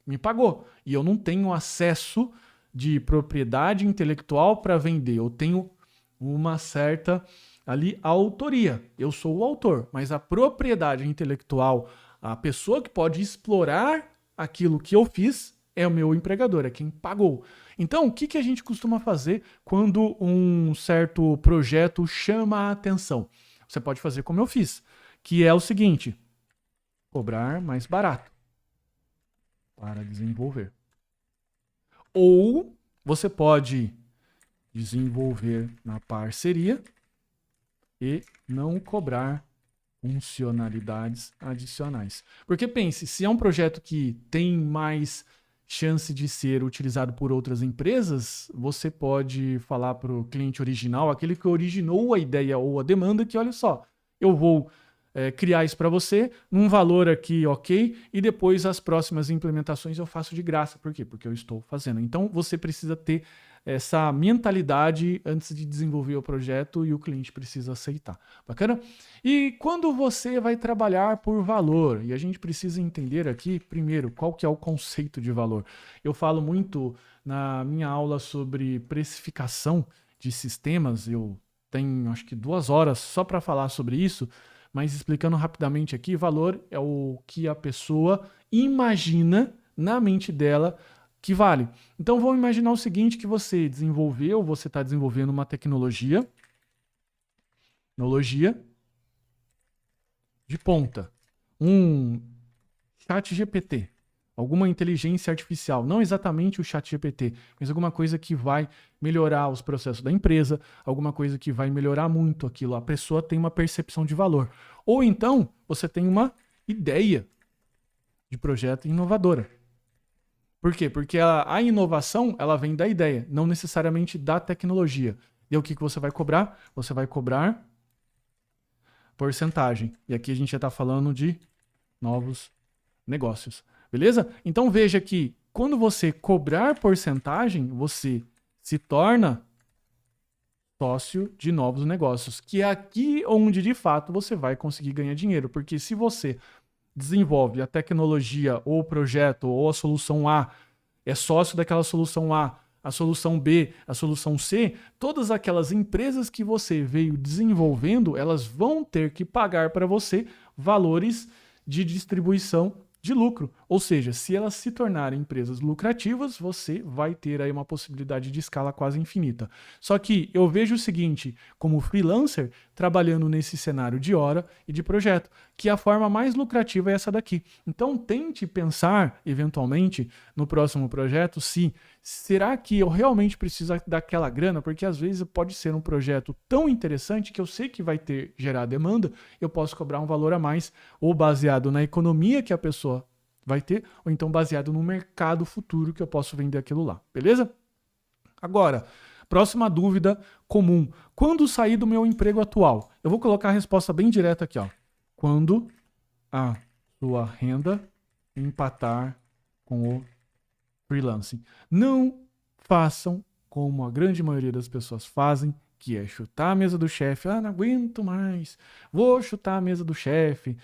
me pagou. E eu não tenho acesso de propriedade intelectual para vender. Eu tenho uma certa ali autoria. Eu sou o autor, mas a propriedade intelectual, a pessoa que pode explorar aquilo que eu fiz é o meu empregador, é quem pagou. Então, o que a gente costuma fazer quando um certo projeto chama a atenção? Você pode fazer como eu fiz, que é o seguinte: cobrar mais barato para desenvolver. Ou você pode desenvolver na parceria e não cobrar funcionalidades adicionais. Porque pense, se é um projeto que tem mais chance de ser utilizado por outras empresas, você pode falar para o cliente original, aquele que originou a ideia ou a demanda, que olha só, eu vou criar isso para você num valor aqui ok, e depois as próximas implementações eu faço de graça. Por quê? Porque eu estou fazendo. Então você precisa ter essa mentalidade antes de desenvolver o projeto e o cliente precisa aceitar. Bacana? E quando você vai trabalhar por valor, e a gente precisa entender aqui, primeiro, qual que é o conceito de valor. Eu falo muito na minha aula sobre precificação de sistemas, eu tenho acho que 2 horas só para falar sobre isso, mas explicando rapidamente aqui, valor é o que a pessoa imagina na mente dela que vale. Então vamos imaginar o seguinte, que você desenvolveu, você está desenvolvendo uma tecnologia de ponta, um chat GPT, alguma inteligência artificial, não exatamente o chat GPT, mas alguma coisa que vai melhorar os processos da empresa, alguma coisa que vai melhorar muito aquilo, a pessoa tem uma percepção de valor. Ou então, você tem uma ideia de projeto inovadora. Por quê? Porque a inovação, ela vem da ideia, não necessariamente da tecnologia. E o que você vai cobrar? Você vai cobrar porcentagem. E aqui a gente já está falando de novos negócios. Beleza? Então veja que quando você cobrar porcentagem, você se torna sócio de novos negócios, que é aqui onde de fato você vai conseguir ganhar dinheiro, porque se você desenvolve a tecnologia ou o projeto ou a solução A, é sócio daquela solução a solução B, a solução C, todas aquelas empresas que você veio desenvolvendo, elas vão ter que pagar para você valores de distribuição de lucro. Ou seja, se elas se tornarem empresas lucrativas, você vai ter aí uma possibilidade de escala quase infinita. Só que eu vejo o seguinte, como freelancer, trabalhando nesse cenário de hora e de projeto, que a forma mais lucrativa é essa daqui. Então tente pensar, eventualmente, no próximo projeto, se será que eu realmente preciso daquela grana? Porque às vezes pode ser um projeto tão interessante que eu sei que vai gerar demanda, eu posso cobrar um valor a mais, ou baseado na economia que a pessoa vai ter, ou então baseado no mercado futuro que eu posso vender aquilo lá, beleza? Agora, próxima dúvida comum. Quando sair do meu emprego atual? Eu vou colocar a resposta bem direta aqui, ó. Quando a sua renda empatar com o freelancing. Não façam como a grande maioria das pessoas fazem, que é chutar a mesa do chefe. Ah, não aguento mais. Vou chutar a mesa do chefe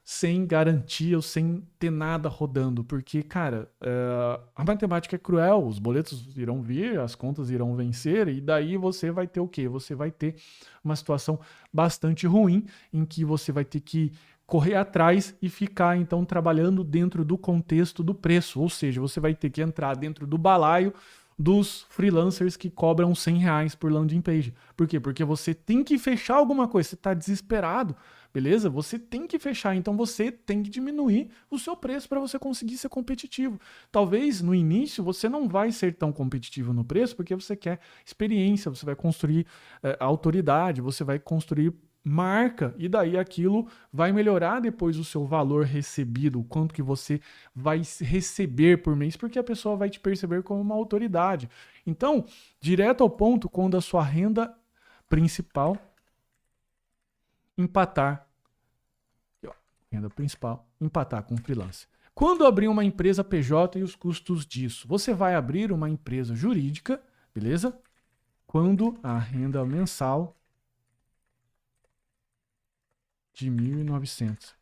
sem garantia ou sem ter nada rodando. Porque, cara, a matemática é cruel. Os boletos irão vir, as contas irão vencer e daí você vai ter o quê? Você vai ter uma situação bastante ruim em que você vai ter que correr atrás e ficar, então, trabalhando dentro do contexto do preço. Ou seja, você vai ter que entrar dentro do balaio dos freelancers que cobram R$100 por landing page. Por quê? Porque você tem que fechar alguma coisa. Você está desesperado, beleza? Você tem que fechar. Então, você tem que diminuir o seu preço para você conseguir ser competitivo. Talvez, no início, você não vai ser tão competitivo no preço porque você quer experiência, você vai construir autoridade, você vai construir marca, e daí aquilo vai melhorar depois o seu valor recebido, o quanto que você vai receber por mês, porque a pessoa vai te perceber como uma autoridade. Então, direto ao ponto, quando a sua renda principal empatar, aqui, ó, renda principal, empatar com freelance. Quando abrir uma empresa PJ e os custos disso? Você vai abrir uma empresa jurídica, beleza? Quando a renda mensal de 1.900.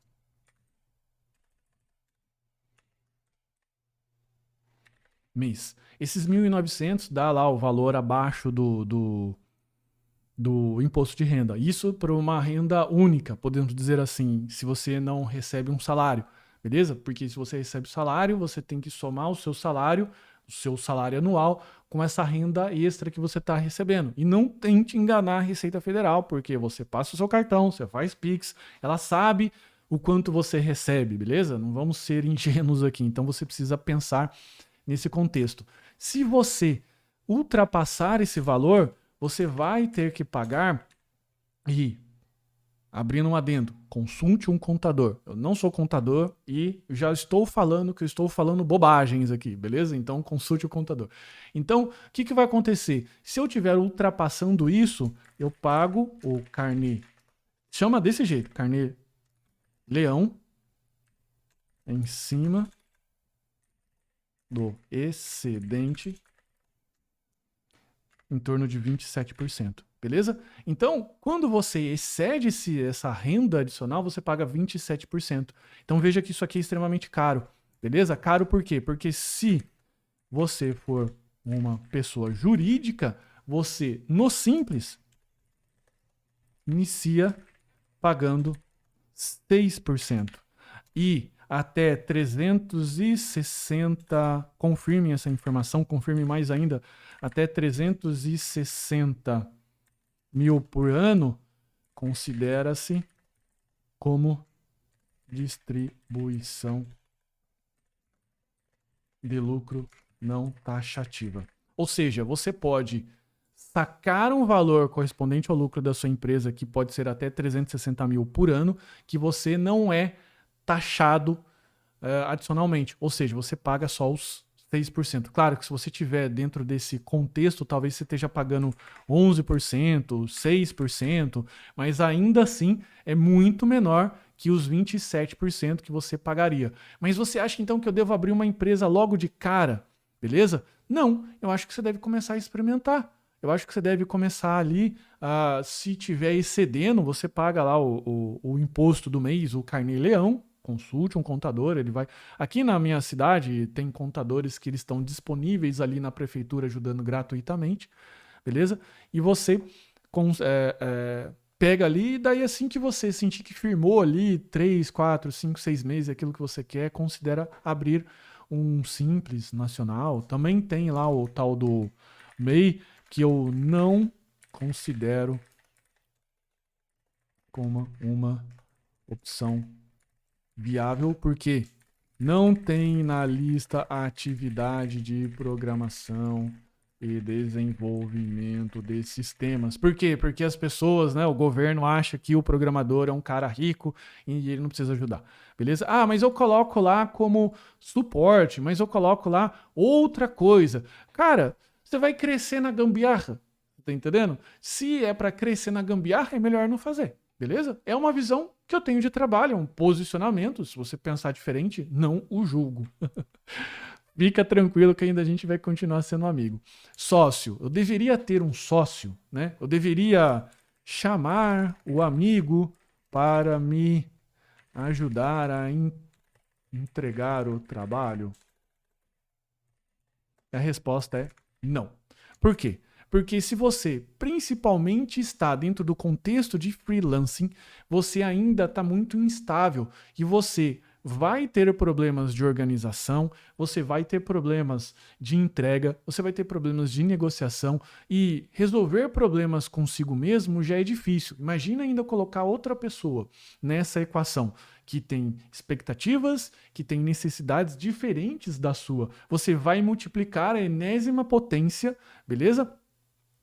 Mês. Esses 1.900 dá lá o valor abaixo do imposto de renda. Isso para uma renda única, podemos dizer assim, se você não recebe um salário, beleza? Porque se você recebe salário, você tem que somar o seu salário anual, com essa renda extra que você está recebendo. E não tente enganar a Receita Federal, porque você passa o seu cartão, você faz Pix, ela sabe o quanto você recebe, beleza? Não vamos ser ingênuos aqui. Então você precisa pensar nesse contexto. Se você ultrapassar esse valor, você vai ter que pagar e, abrindo um adendo, consulte um contador. Eu não sou contador e já estou falando que eu estou falando bobagens aqui, beleza? Então consulte o contador. Então, o que vai acontecer? Se eu estiver ultrapassando isso, eu pago o carnê. Chama desse jeito, carnê leão em cima do excedente em torno de 27%, beleza? Então, quando você excede essa renda adicional, você paga 27%. Então, veja que isso aqui é extremamente caro, beleza? Caro por quê? Porque se você for uma pessoa jurídica, você, no Simples, inicia pagando 6%. E até 360, confirme essa informação, confirme mais ainda, até 360 mil por ano, considera-se como distribuição de lucro não taxativa. Ou seja, você pode sacar um valor correspondente ao lucro da sua empresa, que pode ser até 360 mil por ano, que você não é taxado adicionalmente. Ou seja, você paga só os 6%. Claro que se você tiver dentro desse contexto, talvez você esteja pagando 11%, 6%, mas ainda assim é muito menor que os 27% que você pagaria. Mas você acha então que eu devo abrir uma empresa logo de cara? Beleza? Não, eu acho que você deve começar a experimentar. Eu acho que você deve começar ali, se tiver excedendo, você paga lá o imposto do mês, o carnê-leão, consulte um contador, ele vai... Aqui na minha cidade tem contadores que eles estão disponíveis ali na prefeitura ajudando gratuitamente, beleza? E você pega ali e daí assim que você sentir que firmou ali 3, 4, 5, 6 meses aquilo que você quer, considera abrir um Simples nacional. Também tem lá o tal do MEI, que eu não considero como uma opção viável, porque não tem na lista a atividade de programação e desenvolvimento de sistemas. Por quê? Porque as pessoas, né, o governo acha que o programador é um cara rico e ele não precisa ajudar. Beleza? Ah, mas eu coloco lá como suporte, mas eu coloco lá outra coisa. Cara, você vai crescer na gambiarra, tá entendendo? Se é para crescer na gambiarra, é melhor não fazer. Beleza? É uma visão que eu tenho de trabalho, é um posicionamento. Se você pensar diferente, não o julgo. Fica tranquilo que ainda a gente vai continuar sendo amigo. Sócio. Eu deveria ter um sócio, né? Eu deveria chamar o amigo para me ajudar a entregar o trabalho. A resposta é não. Por quê? Porque se você principalmente está dentro do contexto de freelancing, você ainda está muito instável e você vai ter problemas de organização, você vai ter problemas de entrega, você vai ter problemas de negociação e resolver problemas consigo mesmo já é difícil. Imagina ainda colocar outra pessoa nessa equação que tem expectativas, que tem necessidades diferentes da sua. Você vai multiplicar a enésima potência, beleza?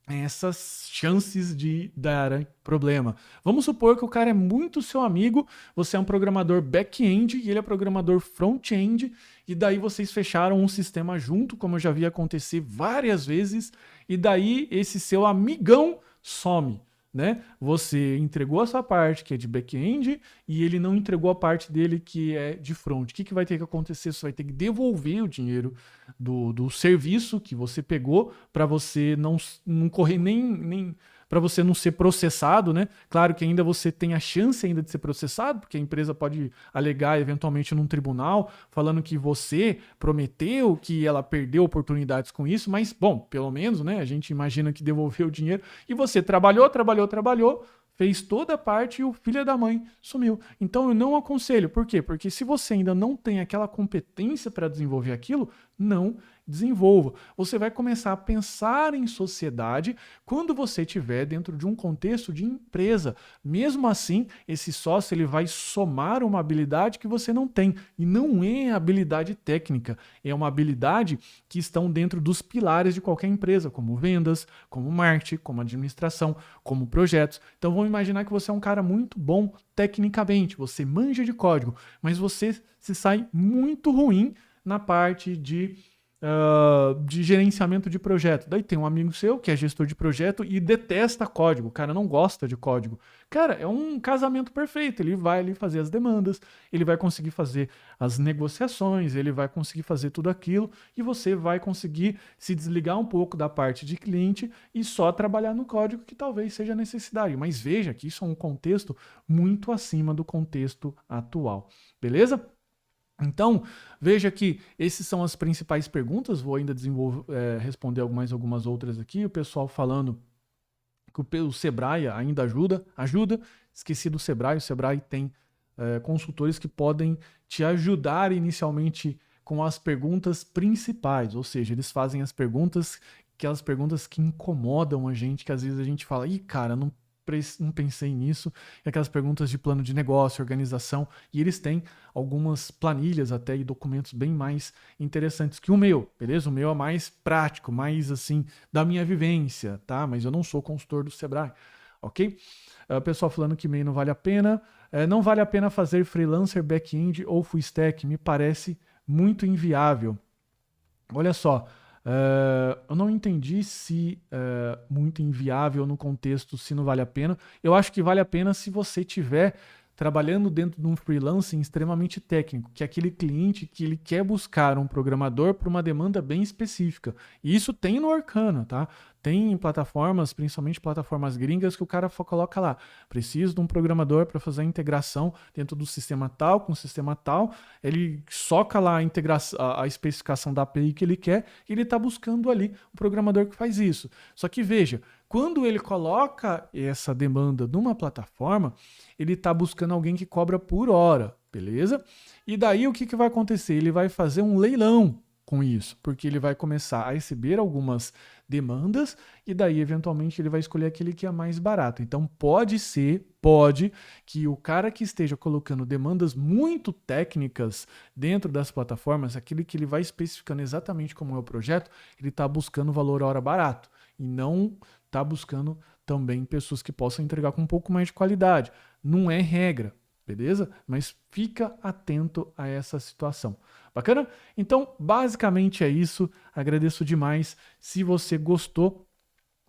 Essas chances de dar problema. Vamos supor que o cara é muito seu amigo, você é um programador back-end e ele é programador front-end, e daí vocês fecharam um sistema junto, como eu já vi acontecer várias vezes, e daí esse seu amigão some. né? Você entregou a sua parte, que é de back-end, e ele não entregou a parte dele, que é de front. O que, que vai ter que acontecer? Você vai ter que devolver o dinheiro do serviço que você pegou para você não correr nem para você não ser processado, né? Claro que ainda você tem a chance ainda de ser processado, porque a empresa pode alegar eventualmente num tribunal, falando que você prometeu, que ela perdeu oportunidades com isso, mas, bom, pelo menos, né, a gente imagina que devolveu o dinheiro e você trabalhou, fez toda a parte e o filho da mãe sumiu. Então eu não aconselho. Por quê? Porque se você ainda não tem aquela competência para desenvolver aquilo, não desenvolva. Você vai começar a pensar em sociedade quando você estiver dentro de um contexto de empresa. Mesmo assim, esse sócio ele vai somar uma habilidade que você não tem. E não é habilidade técnica, é uma habilidade que estão dentro dos pilares de qualquer empresa, como vendas, como marketing, como administração, como projetos. Então vamos imaginar que você é um cara muito bom tecnicamente, você manja de código, mas você se sai muito ruim na parte de gerenciamento de projeto. Daí tem um amigo seu que é gestor de projeto e detesta código. O cara não gosta de código. Cara, é um casamento perfeito. Ele vai ali fazer as demandas, ele vai conseguir fazer as negociações, ele vai conseguir fazer tudo aquilo e você vai conseguir se desligar um pouco da parte de cliente e só trabalhar no código que talvez seja necessidade. Mas veja que isso é um contexto muito acima do contexto atual. Beleza? Então, veja que essas são as principais perguntas, vou ainda responder mais algumas outras aqui, o pessoal falando que o Sebrae ainda ajuda, esqueci do Sebrae, o Sebrae tem consultores que podem te ajudar inicialmente com as perguntas principais, ou seja, eles fazem aquelas perguntas que incomodam a gente, que às vezes a gente fala, ih, cara, não pensei nisso, e aquelas perguntas de plano de negócio, organização, e eles têm algumas planilhas até e documentos bem mais interessantes que o meu, beleza? O meu é mais prático, mais assim, da minha vivência, tá? Mas eu não sou consultor do Sebrae, ok? O pessoal falando que e-mail não vale a pena. Não vale a pena fazer freelancer, back-end ou full stack, me parece muito inviável. Olha só, eu não entendi se muito inviável no contexto, se não vale a pena. Eu acho que vale a pena se você tiver trabalhando dentro de um freelancing extremamente técnico, que é aquele cliente que ele quer buscar um programador para uma demanda bem específica. E isso tem no Orkana, tá? Tem plataformas, principalmente plataformas gringas, que o cara coloca lá, preciso de um programador para fazer a integração dentro do sistema tal com o sistema tal, ele soca lá a especificação da API que ele quer e ele está buscando ali um programador que faz isso. Só que veja, quando ele coloca essa demanda numa plataforma, ele está buscando alguém que cobra por hora, beleza? E daí o que vai acontecer? Ele vai fazer um leilão com isso, porque ele vai começar a receber algumas demandas e daí eventualmente ele vai escolher aquele que é mais barato. Então pode que o cara que esteja colocando demandas muito técnicas dentro das plataformas, aquele que ele vai especificando exatamente como é o projeto, ele está buscando valor hora barato e não está buscando também pessoas que possam entregar com um pouco mais de qualidade. Não é regra, beleza? Mas fica atento a essa situação. Bacana? Então, basicamente é isso. Agradeço demais. Se você gostou,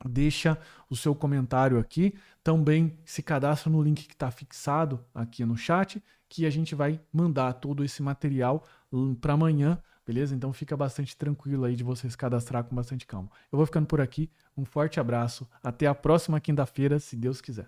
deixa o seu comentário aqui. Também se cadastra no link que está fixado aqui no chat, que a gente vai mandar todo esse material para amanhã, beleza? Então fica bastante tranquilo aí de você se cadastrar com bastante calma. Eu vou ficando por aqui. Um forte abraço. Até a próxima quinta-feira, se Deus quiser.